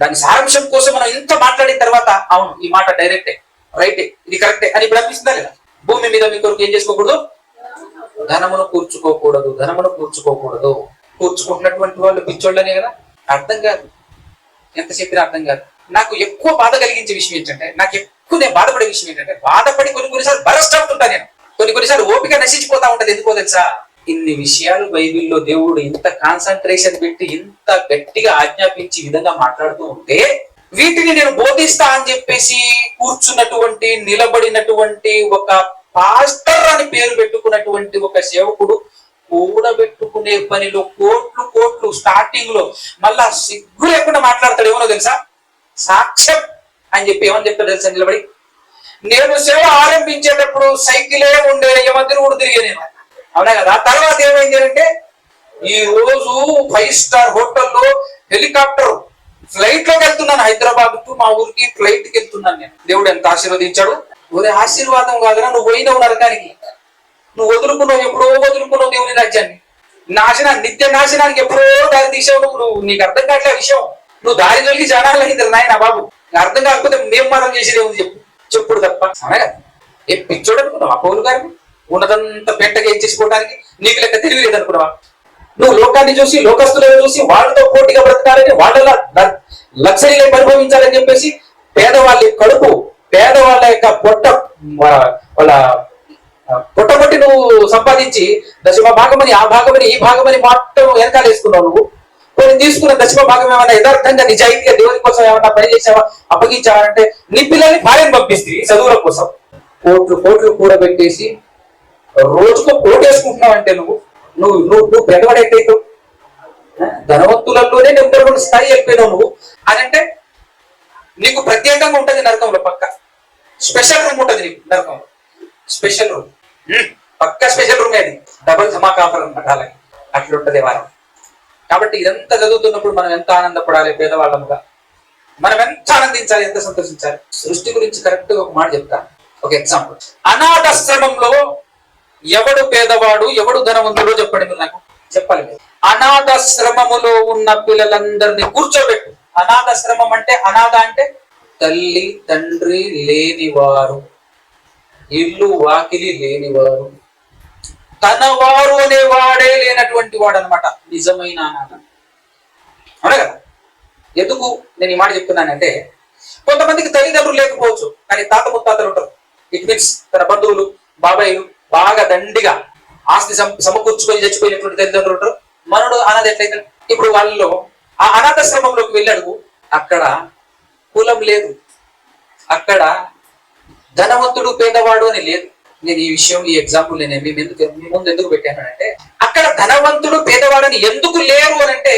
దాని సారాంశం కోసం మనం ఇంత మాట్లాడిన తర్వాత అవును ఈ మాట డైరెక్టే, రైటే, ఇది కరెక్టే అని ఇప్పుడు అనిపిస్తుందా లేదా? భూమి మీద మీ కొరకు ఏం చేసుకోకూడదు? ధనమును కూర్చుకోకూడదు. కూర్చుకుంటున్నటువంటి వాళ్ళు పిచ్చోళ్ళనే కదా? అర్థం కాదు, ఎంత చెప్పినా అర్థం కాదు. నాకు ఎక్కువ బాధ కలిగించే విషయం ఏంటంటే, నేను బాధపడే విషయం ఏంటంటే, బాధపడి కొన్నిసార్లు బరస్ట్ అవుతుంటా నేను. కొన్నిసార్లు ఓపిక నశించిపోతా ఉంటది. ఎందుకో తెలుసా? ఇన్ని విషయాలు బైబిల్లో దేవుడు ఇంత కాన్సన్ట్రేషన్ పెట్టి ఇంత గట్టిగా ఆజ్ఞాపించి విధంగా మాట్లాడుతూ ఉంటే, వీటిని నేను బోధిస్తా అని చెప్పేసి కూర్చున్నటువంటి, నిలబడినటువంటి ఒక పాస్టర్ అని పేరు పెట్టుకున్నటువంటి ఒక సేవకుడు కూడబెట్టుకునే పనిలో కోట్లు స్టార్టింగ్ లో మళ్ళా సిగ్గు లేకుండా మాట్లాడతాడు. ఏమో తెలుసా? సాక్ష్యం అని చెప్పి ఏమని చెప్తాడు తెలుసా? నిలబడి, నేను సేవ ఆరంభించేటప్పుడు సైకిలే ఉండే, ఏమందరూ కూడా తిరిగే నేను. అవునా కదా? తర్వాత ఏమైంది అంటే, ఈ రోజు 5 స్టార్ హోటల్లో హెలికాప్టర్ ఫ్లైట్ లోకి వెళ్తున్నాను. హైదరాబాద్ కు మా ఊరికి ఫ్లైట్ కి వెళ్తున్నాను నేను. దేవుడు ఎంత ఆశీర్వదించాడు. ఒరే ఆశీర్వాదం కాదురా, నువ్వు పోయినావు నరకానికి. నువ్వు ఎప్పుడో వదులుకున్నావు దేవుని రాజ్యాన్ని. నిత్య నాశనానికి ఎప్పుడో దారి తీసావు నువ్వు. నీకు అర్థం కావట్లే విషయం. నువ్వు దారి తొలిగి జనాలు అయింది నాయన బాబు. అర్థం కాకపోతే మేము మనం చేసేది ఏముంది చెప్పుడు తప్ప. అవునా? ఏ పిచ్చోడు అనుకున్నావా పౌలు గారిని? ఉన్నదంతా పెంటగా ఏం చేసుకోవడానికి నీకు లెక్క తెలివి లేదనుకున్నావా? నువ్వు లోకాన్ని చూసి, లోకస్తులను చూసి వాళ్ళతో పోటీగా బ్రతకాలని, వాళ్ళ లగ్జరీలను అనుభవించాలని చెప్పేసి పేదవాళ్ళ కడుపు, పేదవాళ్ళ యొక్క వాళ్ళ పొట్టబట్టి నువ్వు సంపాదించి దశమ భాగమని, ఆ భాగమని, ఈ భాగమని మొత్తం వెనకాల వేసుకున్నావు. నువ్వు కొన్ని తీసుకున్న దశమ భాగం ఏమైనా యథార్థంగా నిజాయితీగా దేవుని కోసం ఏమన్నా పని చేసావా, అప్పగించావంటే నీ పిల్లల్ని భార్యను పంపిస్తే చదువుల కోసం కోట్లు కూడబెట్టేసి రోజుకు కోటేసుకుంటున్నావు అంటే నువ్వు పెద్దవాడు ఎట్టయితావు? ధనవంతులలోనే నెంబర్ 1 స్థాయి వెళ్ళిపోయినావు నువ్వు అని అంటే నీకు ప్రత్యేకంగా ఉంటుంది నరకంలో. పక్క స్పెషల్ రూమ్ ఉంటుంది నీకు నరకంలో, స్పెషల్ రూమ్, పక్క స్పెషల్ రూమ్. అది డబుల్ ధమాకాఫర్ అనమాట. అలాగే అట్లుంటది వారం. కాబట్టి ఇదంతా చదువుతున్నప్పుడు మనం ఎంత ఆనందపడాలి పేదవాళ్ళముగా, మనం ఎంత ఆనందించాలి, ఎంత సంతోషించాలి. సృష్టి గురించి కరెక్ట్ గా ఒక మాట చెప్తాను. ఒక ఎగ్జాంపుల్, అనాథాశ్రమంలో ఎవడు పేదవాడు ఎవడు ధనవంతుడో చెప్పండి మీరు నాకు. చెప్పాలి మీరు. అనాథాశ్రమములో ఉన్న పిల్లలందరినీ కూర్చోబెట్టు. అనాథాశ్రమం అంటే, అనాథ అంటే తల్లి తండ్రి లేనివారు, ఇల్లు వాకిలి లేనివారు, తనవారు అనేవాడే లేనటువంటి వాడు అనమాట నిజమైన అనాథ. అవునా కదా? ఎందుకు నేను ఈ మాట చెప్తున్నానంటే, కొంతమందికి తల్లిదండ్రులు లేకపోవచ్చు కానీ తాత ముత్తాతలు ఉంటారు. ఇట్ మీన్స్ తన బంధువులు బాబాయిలు బాగా దండిగా ఆస్తి సమకూర్చుకొని చచ్చిపోయినటువంటి తల్లిదండ్రులు ఉంటారు. మనడు అనాథ ఎట్లయితే, ఇప్పుడు వాళ్ళలో ఆ అనాథాశ్రమంలోకి వెళ్ళాడు, అక్కడ కులం లేదు, అక్కడ ధనవంతుడు పేదవాడు అని లేదు. నేను ఈ విషయం, ఈ ఎగ్జాంపుల్ నేను మీ ముందు ఎందుకు పెట్టాను అంటే, అక్కడ ధనవంతుడు పేదవాడు అని ఎందుకు లేరు అని అంటే,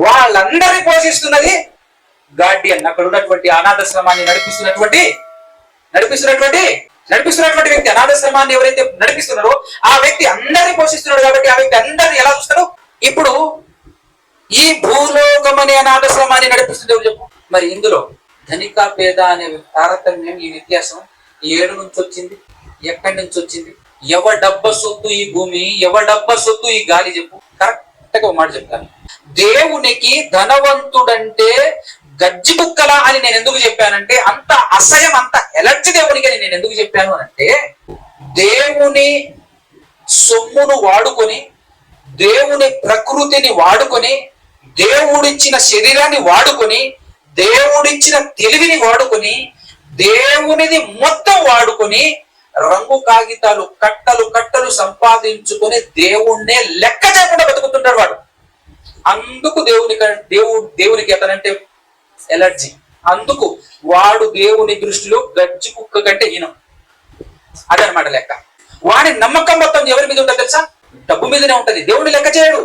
వాళ్ళందరినీ పోషిస్తున్నది గార్డియన్. అక్కడ ఉన్నటువంటి అనాథాశ్రమాన్ని నడిపిస్తున్నటువంటి వ్యక్తి, అనాథాశ్రమాన్ని ఎవరైతే నడిపిస్తున్నారో ఆ వ్యక్తి అందరినీ పోషిస్తున్నాడు. కాబట్టి ఆ వ్యక్తి అందరినీ ఎలా చూస్తాడు? ఇప్పుడు ఈ భూలోకం అనే అనాథాశ్రమాన్ని నడిపిస్తుంది చెప్పు. మరి ఇందులో ధనిక పేద అనే తారతమ్యం, ఈ వ్యత్యాసం ఏడు నుంచి వచ్చింది, ఎక్కడి నుంచి వచ్చింది? ఎవడబ్బ సొత్తు ఈ భూమి, ఎవడబ్బ సొత్తు ఈ గాలి చెప్పు. కరెక్ట్ గా ఒక మాట చెప్తాను. దేవునికి ధనవంతుడంటే గజ్జి బుక్కల అని నేను ఎందుకు చెప్పానంటే, అంత అసహ్యం, అంత ఎలర్జీ దేవునికి అని నేను ఎందుకు చెప్పాను అంటే, దేవుని సొమ్మును వాడుకొని, దేవుని ప్రకృతిని వాడుకొని, దేవుడిచ్చిన శరీరాన్ని వాడుకొని, దేవుడిచ్చిన తెలివిని వాడుకొని, దేవునిది మొత్తం వాడుకొని, రంగు కాగితాలు కట్టలు సంపాదించుకొని దేవుణ్ణే లెక్క చేయకుండా బతుకుతుంటాడు వాడు. అందుకు దేవునికి అతనంటే ఎలర్జీ. అందుకు వాడు దేవుని దృష్టిలో గజ్జి కుక్క కంటే హీనం. అదనమాట లెక్క. వాడి నమ్మకం మొత్తం ఎవరి మీద ఉంటుంది తెలుసా? డబ్బు మీదనే ఉంటది. దేవుని లెక్క చేయడు.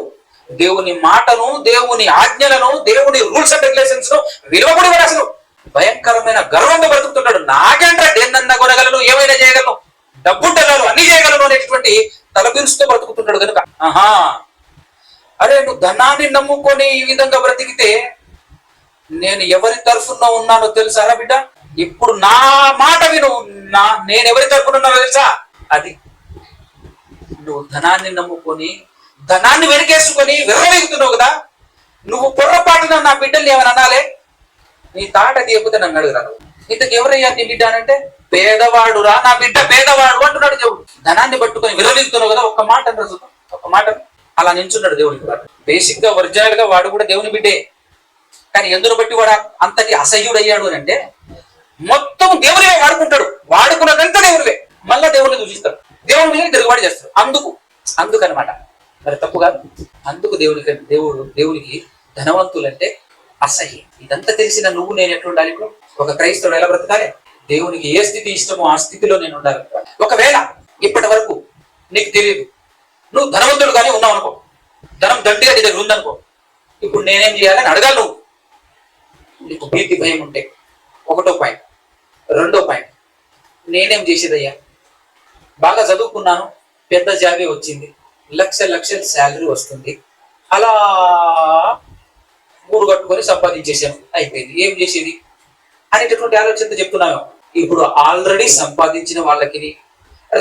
దేవుని మాటను, దేవుని ఆజ్ఞలను, దేవుని రూల్స్ అండ్ రెగ్యులేషన్స్ ను విలువ కూడా ఇవ్వడు అసలు. భయంకరమైన గర్వంగా బ్రతుకుతుంటాడు. నాకేంట్రా దేన్నన్నా కొనగలను, ఏమైనా చేయగలను, డబ్బుంటగలను, అన్ని చేయగలను అనేటువంటి తలబిరుస్తూ బ్రతుకుతుంటాడు కనుక. అరే నువ్వు ధనాన్ని నమ్ముకొని ఈ విధంగా బ్రతికితే నేను ఎవరి తరఫున ఉన్నానో తెలుసారా బిడ్డ? ఇప్పుడు నా మాట విను, నేను ఎవరి తరఫున ఉన్నానో తెలుసా? అది నువ్వు ధనాన్ని నమ్ముకొని, ధనాన్ని వెనకేసుకొని విర్రవీగుతున్నావు కదా. నువ్వు పొర్రపాటున నా బిడ్డల్ని ఏమైనా అనాలే? నీ తాట తీయకపోతే నన్ను అడుగురా. నువ్వు ఇంతకు ఎవరయ్యా నీ బిడ్డ అంటే, పేదవాడు రా నా బిడ్డ, పేదవాడు అంటున్నాడు దేవుడు. ధనాన్ని పట్టుకొని విర్రవీగుతున్నావు కదా. ఒక్క మాట అంటారు, ఒక్క మాట అలా నించున్నాడు దేవుడికి. బేసిక్ గా ఒరిజినల్ గా వాడు కూడా దేవుని బిడ్డే. కానీ ఎందును బట్టి వాడు అంతటి అసహ్యుడు అయ్యాడు అని అంటే, మొత్తం దేవుడివే వాడుకుంటాడు, వాడుకున్నదంతా దేవుడివే. మళ్ళా దేవుడిని దూషిస్తాడు, దేవుడి మీద తిరుగుబాటు చేస్తాడు. అందుకనమాట. మరి తప్పు కాదు. అందుకు దేవునికి ధనవంతులంటే అసహ్యం. ఇదంతా తెలిసిన నువ్వు నేను ఎట్లుండాలి? ఇప్పుడు ఒక క్రైస్తవుడు ఎలా బ్రతకాలి? దేవునికి ఏ స్థితి ఇష్టమో ఆ స్థితిలో నేను ఉండాలి. ఒకవేళ ఇప్పటి వరకు నీకు తెలియదు, నువ్వు ధనవంతుడు కానీ ఉన్నావు అనుకో, ధనం దండిగా నీ దగ్గర ఉందనుకో, ఇప్పుడు నేనేం చేయాలని అడగాలి నువ్వు. నీకు భీతి భయం ఉంటే ఒకటో పాయింట్. రెండో పాయింట్, నేనేం చేసేదయ్యా? బాగా చదువుకున్నాను, పెద్ద జాబే వచ్చింది, లక్షల శాలరీ వస్తుంది, అలా మూడు కట్టుకొని సంపాదించేసాను, అయిపోయింది, ఏం చేసేది అనేటటువంటి ఆలోచనతో చెప్తున్నాను. ఇప్పుడు ఆల్రెడీ సంపాదించిన వాళ్ళకి,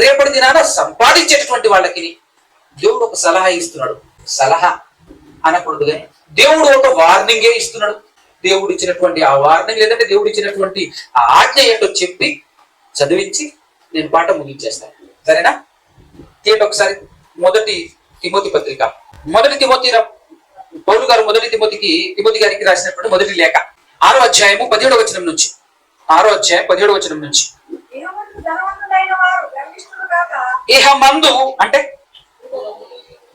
రేపటి దినాన సంపాదించేటటువంటి వాళ్ళకి దేవుడు ఒక సలహా ఇస్తున్నాడు. సలహా అనకూడదు కానీ దేవుడు ఒక వార్నింగే ఇస్తున్నాడు. దేవుడు ఇచ్చినటువంటి ఆ వార్నింగ్, లేదంటే దేవుడు ఇచ్చినటువంటి ఆ ఆజ్ఞ ఏంటో చెప్పి చదివించి నేను పాఠం ముగించేస్తాను. సరేనా? ఏంటి ఒకసారి మొదటి తిమోతి పత్రిక, పౌలు గారు తిమోతి గారికి రాసినటువంటి మొదటి లేఖ 6వ అధ్యాయము 17వ వచనం నుంచి. 6వ అధ్యాయం 17వ వచనం నుంచి, ఇహ మందు అంటే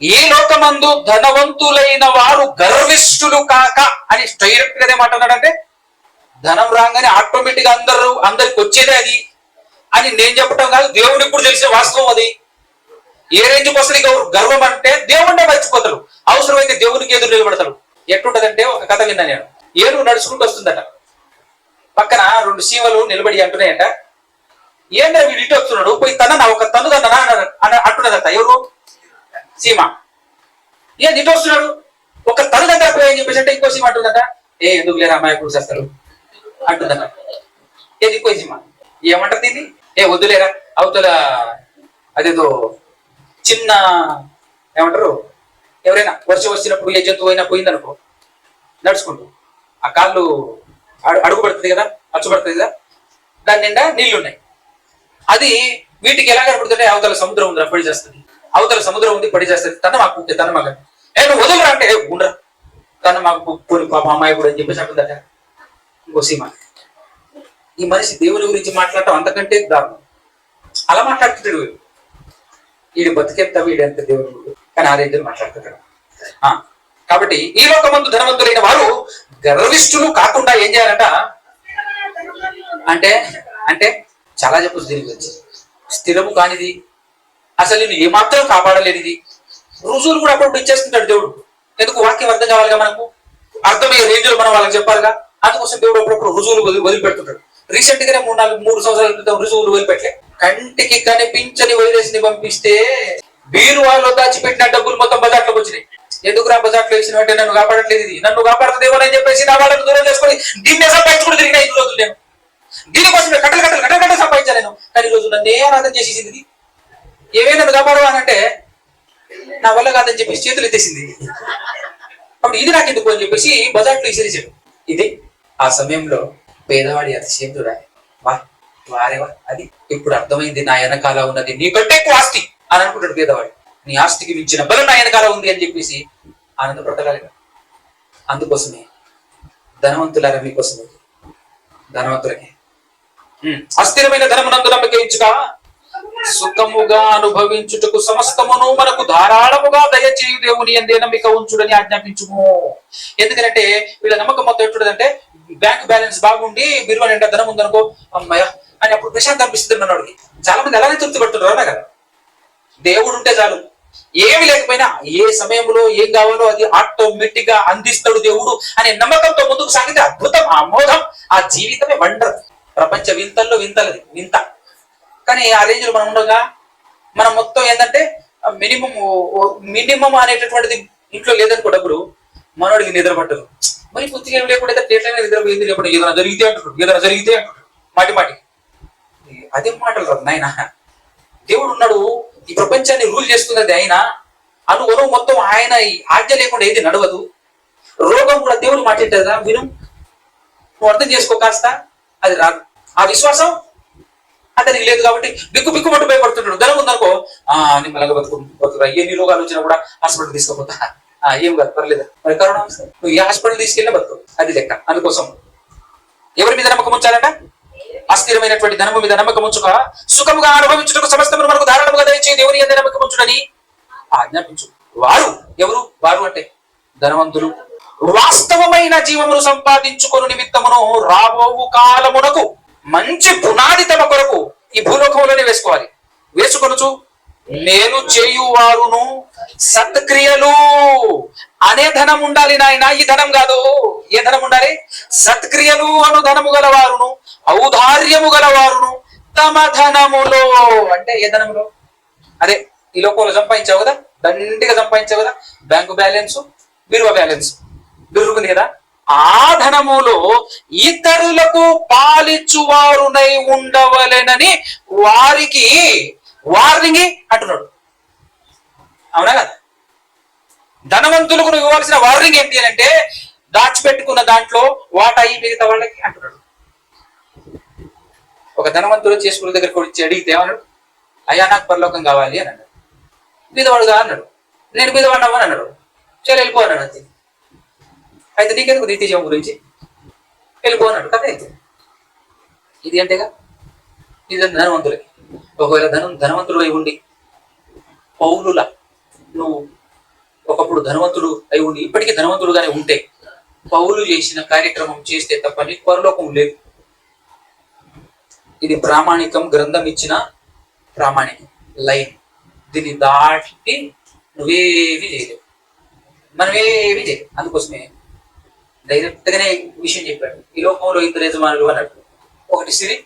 ఈ లోకమందు ధనవంతులైన వారు గర్విష్ఠులు కాక అని డైరెక్ట్ గా ఏమంటున్నాడంటే, ధనం రాగానే ఆటోమేటిక్ గా అందరికి వచ్చేదే అది అని నేను చెప్పటం కాదు, దేవుడు ఇప్పుడు తెలిసే వాస్తవం అది. ఏ రేంజ్కి వస్తుంది గర్వం అంటే, దేవుడినే మర్చిపోతాడు, అవసరమైతే దేవునికి ఎదురు నిలబడతాడు. ఎట్లుంటదంటే ఒక కథ విన్నా నేను. ఏనుగు నడుచుకుంటూ వస్తుందట, పక్కన 2 సీమలు నిలబడి అంటున్నాయంట, ఏంటో వీడు ఇటు వస్తున్నాడు, పోయి తన ఒక తను తన అంటున్నదట. ఎవరు? సీమ. ఏది ఇటు వస్తున్నాడు, ఒక తను దగ్గర పోయి అని చెప్పేసి అంటే ఇంకో సీమ అంటుందట, ఎందుకు లేరు అమ్మాయి కూడా చేస్తారు అంటుందట. ఏది ఇంకో సీమ ఏమంటారు దీన్ని, వద్దులేరా అవతల అదేదో చిన్న ఏమంటారు, ఎవరైనా వర్షం వచ్చినప్పుడు ఏ జంతువు అయినా పోయిందనుకో నడుచుకుంటూ, ఆ కాళ్ళు అడుగు పడుతుంది కదా, అచ్చుపడుతుంది కదా, దాని నిండా నీళ్లున్నాయి. అది వీటికి ఎలా కనపడుతుంటే అవతల సముద్రం ఉంది పడి చేస్తుంది, అవతల సముద్రం ఉంది పడి చేస్తుంది, తన మాకు తన మగ నువ్వు వదలరా అంటే ఉండరా తన మాకు కొన్ని పాప అమ్మాయి కూడా అని చెప్పేసి అంటుందట ఇంకో సీమ. ఈ మనిషి దేవుని గురించి మాట్లాడటం అంతకంటే దారుణం. అలా మాట్లాడుతుంటాడు వీడు బతికెంత వీడంత దేవుడు, కానీ ఆ రేంజ్ మాట్లాడుతుంటాడు. కాబట్టి ఈ లోకమందు ధనవంతులైన వారు గర్విష్ఠులు కాకుండా ఏం చేయాలంట అంటే అంటే చాలా చెప్పచ్చు దీని గురించి. స్థిరము కానిది, అసలు నేను ఏమాత్రం కాపాడలేనిది, రుజువులు కూడా అప్పుడు ఇచ్చేస్తుంటాడు దేవుడు. ఎందుకు? వాక్యం అర్థం కావాలిగా, మనకు అర్థమయ్యే రేంజ్లో మనం వాళ్ళకి చెప్పాలిగా. అందుకోసం దేవుడు అప్పుడప్పుడు రుజువులు వదిలిపెడుతుంటాడు. రీసెంట్ గానే 3 సంవత్సరాల క్రితం రుజువులు వదిలిపెట్టలే. కంటికి కనిపించని వైరస్ ని పంపిస్తే బీరువాలో దాచిపెట్టిన డబ్బులు మొత్తం బజార్లోకి వచ్చినాయి. ఎందుకు రా బజార్లో వేసిన అంటే నన్ను కాపాడట్లేదు, ఇది నన్ను కాపాడుతుందేమో అని చెప్పేసి నా వాళ్ళని దూరం చేసుకొని దీన్నే సంపాదించుకుంటూ తిరిగిన 5 రోజులు నేను. దీనికోసం కట్టలు సంపాదించాను నేను. కానీ ఈ రోజు నన్ను ఏ ఆరాధన చేసేసింది, ఏమే నన్ను కాపాడవా అని అంటే నా వల్ల కాదని చెప్పేసి చేతులు ఎత్తేసింది. అప్పుడు ఇది నాకు ఎందుకు అని చెప్పేసి బజార్లో విసిరేసాడు. ఇది ఆ సమయంలో పేదవాడి అతిశయంతుడా, వారేవా అది ఇప్పుడు అర్థమైంది, నా వెనకాల ఉన్నది నీకంటే ఎక్కువ ఆస్తి అని అనుకుంటాడు పేదవాడు. నీ ఆస్తికి మించిన బలం నా వెనకాల ఉంది అని చెప్పేసి ఆనందపడగలగా. అందుకోసమే ధనవంతులారా, మీకోసమే ధనవంతులకి అస్థిరమైన ధనమునందు నమ్మక ఉంచుగా సుఖముగా అనుభవించుటకు సమస్తమును మనకు ధారాళముగా దయచేయు దేవుని యందే నమ్మిక ఉంచుడని ఆజ్ఞాపించుము. ఎందుకంటే వీళ్ళ నమ్మకం మొత్తం ఎట్టుడంటే బ్యాంక్ బ్యాలెన్స్ బాగుండి బిరువ నిండా ధనం ఉందనుకో అమ్మాయ అని అప్పుడు ప్రశాంత్ అనిపిస్తుంది అన్నవాడికి. చాలా మంది అలానే తృప్తి పడుతున్నారు కదా. దేవుడు ఉంటే చాలు, ఏమి లేకపోయినా ఏ సమయంలో ఏం కావాలో అది ఆటోమేటిక్ గా అందిస్తాడు దేవుడు అనే నమ్మకంతో ముందుకు సాగితే అద్భుతం, అమోఘం, ఆ జీవితమే వండర్. ప్రపంచ వింతల్లో వింతలది వింత. కానీ ఆ రేంజ్ లో మనం ఉండగా మనం మొత్తం ఏంటంటే మినిమం అనేటటువంటిది ఇంట్లో లేదనుకో డబ్బులు, మనోడికి నిద్ర పట్టదు. మరి పూర్తిగా ఏం లేకుండా ఎట్లయినా నిద్రపోయింది, లేకుండా ఏదైనా జరిగితే అంటున్నాడు, ఏదైనా జరిగితే అంటున్నాడు మాటి అదే మాటలు రాదు నాయన. దేవుడు ఉన్నాడు, ఈ ప్రపంచాన్ని రూల్ చేస్తున్నది ఆయన. అనువను మొత్తం ఆయన ఆజ్ఞ లేకుండా ఏది నడవదు. రోగం కూడా దేవుడు మాట్లాడేదా విను, నువ్వు అర్థం చేసుకో కాస్త, అది రాదు. ఆ విశ్వాసం అతనికి లేదు కాబట్టి బిక్కుమంటూ భయపడుతుంటాడు. ధనం ఉందనుకో నిమ్మలంగా బతుకురా, ఎన్ని రోగాలు వచ్చినా కూడా హాస్పిటల్ తీసుకోపోతా, ఏం కాదు పర్లేదు. మరి కరోనా నువ్వు ఏ హాస్పిటల్ తీసుకెళ్ళినా బతుకు, అది లెక్క. అందుకోసం ఎవరి మీద నమ్మకం ఉంచాలంట? అస్థిరమైనటువంటి ధనము మీద నమ్మకం ఉంచుక సుఖముగా అనుభవించుటకు సమస్తమును మనకు ధారాళముగా దయచేయు దేవుని యందే నమ్మకం ఉంచుడని ఆజ్ఞాపించు. వారు ఎవరు? వారు అంటే ధనవంతులు వాస్తవమైన జీవమును సంపాదించుకొను నిమిత్తమును రాబోవు కాలమునకు మంచి పునాది తమ కొరకు ఈ భూలోకంలోనే వేసుకోవాలి. వేసుకొనుచు మేలు చేయువారును సత్క్రియలు అనే ధనం ఉండాలి నాయన. ఈ ధనం కాదు. ఏ ధనం ఉండాలి? సత్క్రియలు అను ధనము గలవారును ఔదార్యము గలవారును తమ ధనములో. అంటే ఏ ధనములో? అదే ఈ లోకంలో సంపాదించావు కదా, దండిగా సంపాదించావు కదా, బ్యాంకు బ్యాలెన్స్, బిరువ బ్యాలెన్స్ దొరుకుతుంది కదా, ఆ ధనములో ఇతరులకు పాలిచ్చువారునై ఉండవలెనని వారికి వార్నింగ్ అంటున్నాడు. అవునా కదా? ధనవంతులకు నువ్వు ఇవ్వాల్సిన వార్నింగ్ ఏంటి అని అంటే దాచిపెట్టుకున్న దాంట్లో వాటా అయ్యి మిగతా వాళ్ళకి అంటున్నాడు. ఒక ధనవంతుడు చేసుకున్న దగ్గరకు వచ్చి అడిగితే ఏమన్నాడు? అయ్యా నాకు పరలోకం కావాలి అని అన్నాడు. బీదవాడుగా అన్నాడు. నేను బీదవాడినవ్వని అన్నాడు. చలో వెళ్ళిపో అన్నాడు. అంతే. అయితే నీకెందుకు నీతి జీవం గురించి, వెళ్ళిపో అన్నాడు. కథ అయితే ఇది అంటేగా. ఇది ధనవంతులకి. ఒకవేళ ధనవంతుడు అయి ఉండి పౌలుల నువ్వు ఒకప్పుడు ధనవంతుడు అయి ఉండి ఇప్పటికీ ధనవంతుడుగానే ఉంటే పౌలు చేసిన కార్యక్రమం చేస్తే తప్ప నీకు పరలోకం లేదు. ఇది ప్రామాణికం, గ్రంథం ఇచ్చిన ప్రామాణికం లైన్. దీన్ని దాటి నువ్వేవి చేయలేవు, మనమేవి చేయలేవు. అందుకోసమే డైరెక్ట్ గానే విషయం చెప్పాడు. ఈ లోకంలో ఇద్దరు యజమానులు అన్నాడు. ఒకటి సిరి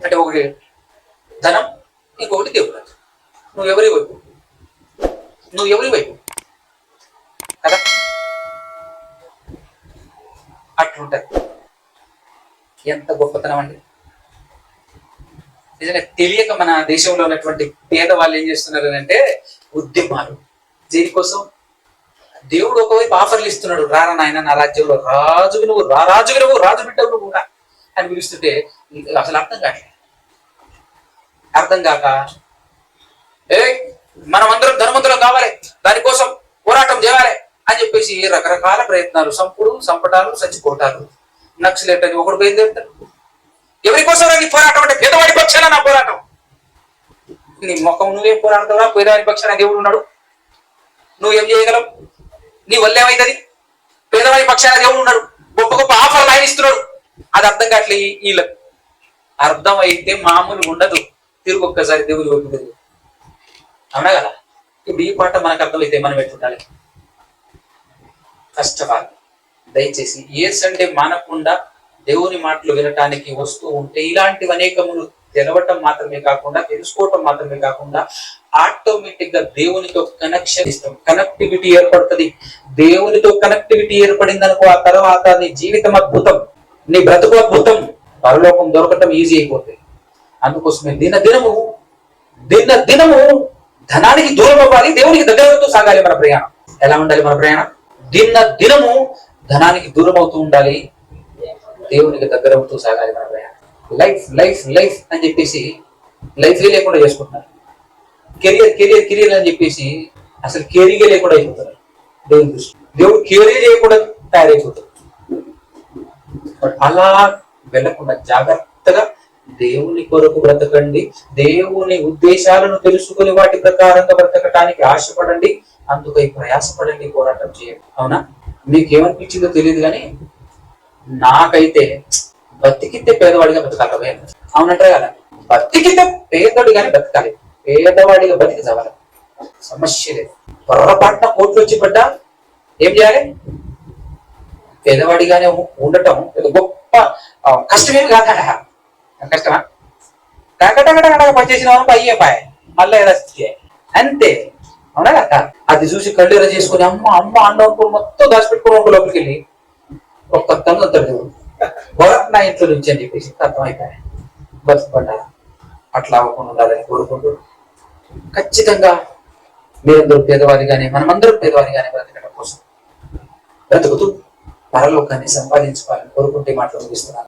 అంటే ఒకటి ధనం, ఇంకొకటి దేవుడు. నువ్వెవరి వైపు? నువ్వెవరి వైపు కదా? అట్లుంటది. ఎంత గొప్పతనం అండి. నిజంగా తెలియక మన దేశంలో ఉన్నటువంటి పేదవాళ్ళు ఏం చేస్తున్నారు అంటే ఉద్యమాలు. దేనికోసం? దేవుడు ఒకవైపు ఆఫర్లు ఇస్తున్నాడు, రారా నాయన నా రాజ్యంలో రాజువి నువ్వు, రాజువి నువ్వు, రాజు బిడ్డవు నువ్వు కూడా అని పిలుస్తుంటే అసలు అర్థం కాక మనమందరం ధనవంతులం కావాలి, దానికోసం పోరాటం చేయాలి అని చెప్పేసి రకరకాల ప్రయత్నాలు, సంపటాలు, చచ్చిపోవటాలు, నక్సలేట్ అని ఒకడు బయలుదేరుతాడు. ఎవరి కోసం నీ పోరాటం అంటే పేదవాడి పక్షాన నా పోరాటం. నీ ముఖం నువ్వేం పోరాడతావురా? పేదవాడి పక్షాన దేవుడు ఉన్నాడు, నువ్వేం చేయగలవు? నీ వల్ల ఏమైతుంది? పేదవాడి పక్షాన దేవుడు ఉన్నాడు, గొప్ప గొప్ప ఆఫర్లు ఆయన ఇస్తున్నాడు. అది అర్థం కావట్లే వీళ్ళకు. అర్థం అయితే మామూలు ఉండదు. తిరుగు ఒక్కసారి దేవుడు కొట్టుకుంటుంది. అవునా కదా? ఇప్పుడు ఈ పాట మనకు అర్థమైతే మనం ఎట్టుండాలి? ఫస్ట్ ఆఫ్ ఆల్ దయచేసి ఏ సండే మానకుండా దేవుని మాటలు వినటానికి వస్తూ ఉంటే ఇలాంటివి అనేకములు తెలవటం మాత్రమే కాకుండా, తెలుసుకోవటం మాత్రమే కాకుండా ఆటోమేటిక్ గా దేవునితో కనెక్షన్ ఇస్తాం, కనెక్టివిటీ ఏర్పడుతుంది. దేవునితో కనెక్టివిటీ ఏర్పడింది అనుకో, ఆ తర్వాత నీ జీవితం అద్భుతం, నీ బ్రతుకు అద్భుతం, పరలోకం దొరకటం ఈజీ అయిపోతుంది. అందుకోసమే దినదినము ధనానికి దూరం అవ్వాలి, దేవునికి దగ్గర అవుతూ సాగాలి మన ప్రయాణం. ఎలా ఉండాలి మన ప్రయాణం? దినము ధనానికి దూరం అవుతూ ఉండాలి, దేవునికి దగ్గర అవుతూ సాగాలి మన ప్రయాణం. లైఫ్ లైఫ్ లైఫ్ అని చెప్పేసి లైఫే లేకుండా చేసుకుంటున్నారు. కెరియర్ అని చెప్పేసి అసలు కెరీరే లేకుండా అయిపోతున్నారు. దేవుని దృష్టి దేవుడు కెరీర్ చేయకుండా తయారైపోతారు. అలా వెళ్ళకుండా జాగ్రత్తగా దేవుని కొరకు బ్రతకండి. దేవుని ఉద్దేశాలను తెలుసుకుని వాటి ప్రకారంగా బ్రతకటానికి ఆశపడండి, అందుకై ప్రయాసపడండి, పోరాటం చేయండి. అవునా? మీకేమనిపించిందో తెలియదు కానీ నాకైతే బతికితే పేదవాడిగా బ్రతకాలి. అవునంటారు కదా? బతికితే పేదవాడిగానే బ్రతకాలి, పేదవాడిగా బతికి చవాలి, సమస్య లేదు. పొరపాటున కోట్లు వచ్చి పడ్డా ఏం చేయాలి? పేదవాడిగానే ఉండటం గొప్ప కష్టమేమి కాదట. కష్టమా? టగటగటగటగా పనిచేసిన వాళ్ళకి అయ్యే పాయ మళ్ళీ అంతే. అవునా కదా? అది చూసి కళ్ళెర చేసుకుని అమ్మ అమ్మ అన్నప్పుడు మొత్తం దాచిపెట్టుకుని ఒక లోపలికి వెళ్ళి ఒక్క తను నా ఇంట్లో నుంచి అని చెప్పేసి అర్థమైపోయాయి. బతుకుపడ్డా అట్లా అవ్వకుండా ఉండాలని కోరుకుంటూ ఖచ్చితంగా మీరందరూ పేదవారిగానే, మనమందరం పేదవారిగానే బ్రతకడం కోసం బ్రతుకుతూ పరలోకాన్ని సంపాదించుకోవాలని కోరుకుంటే మాటలు ముగిస్తున్నాను.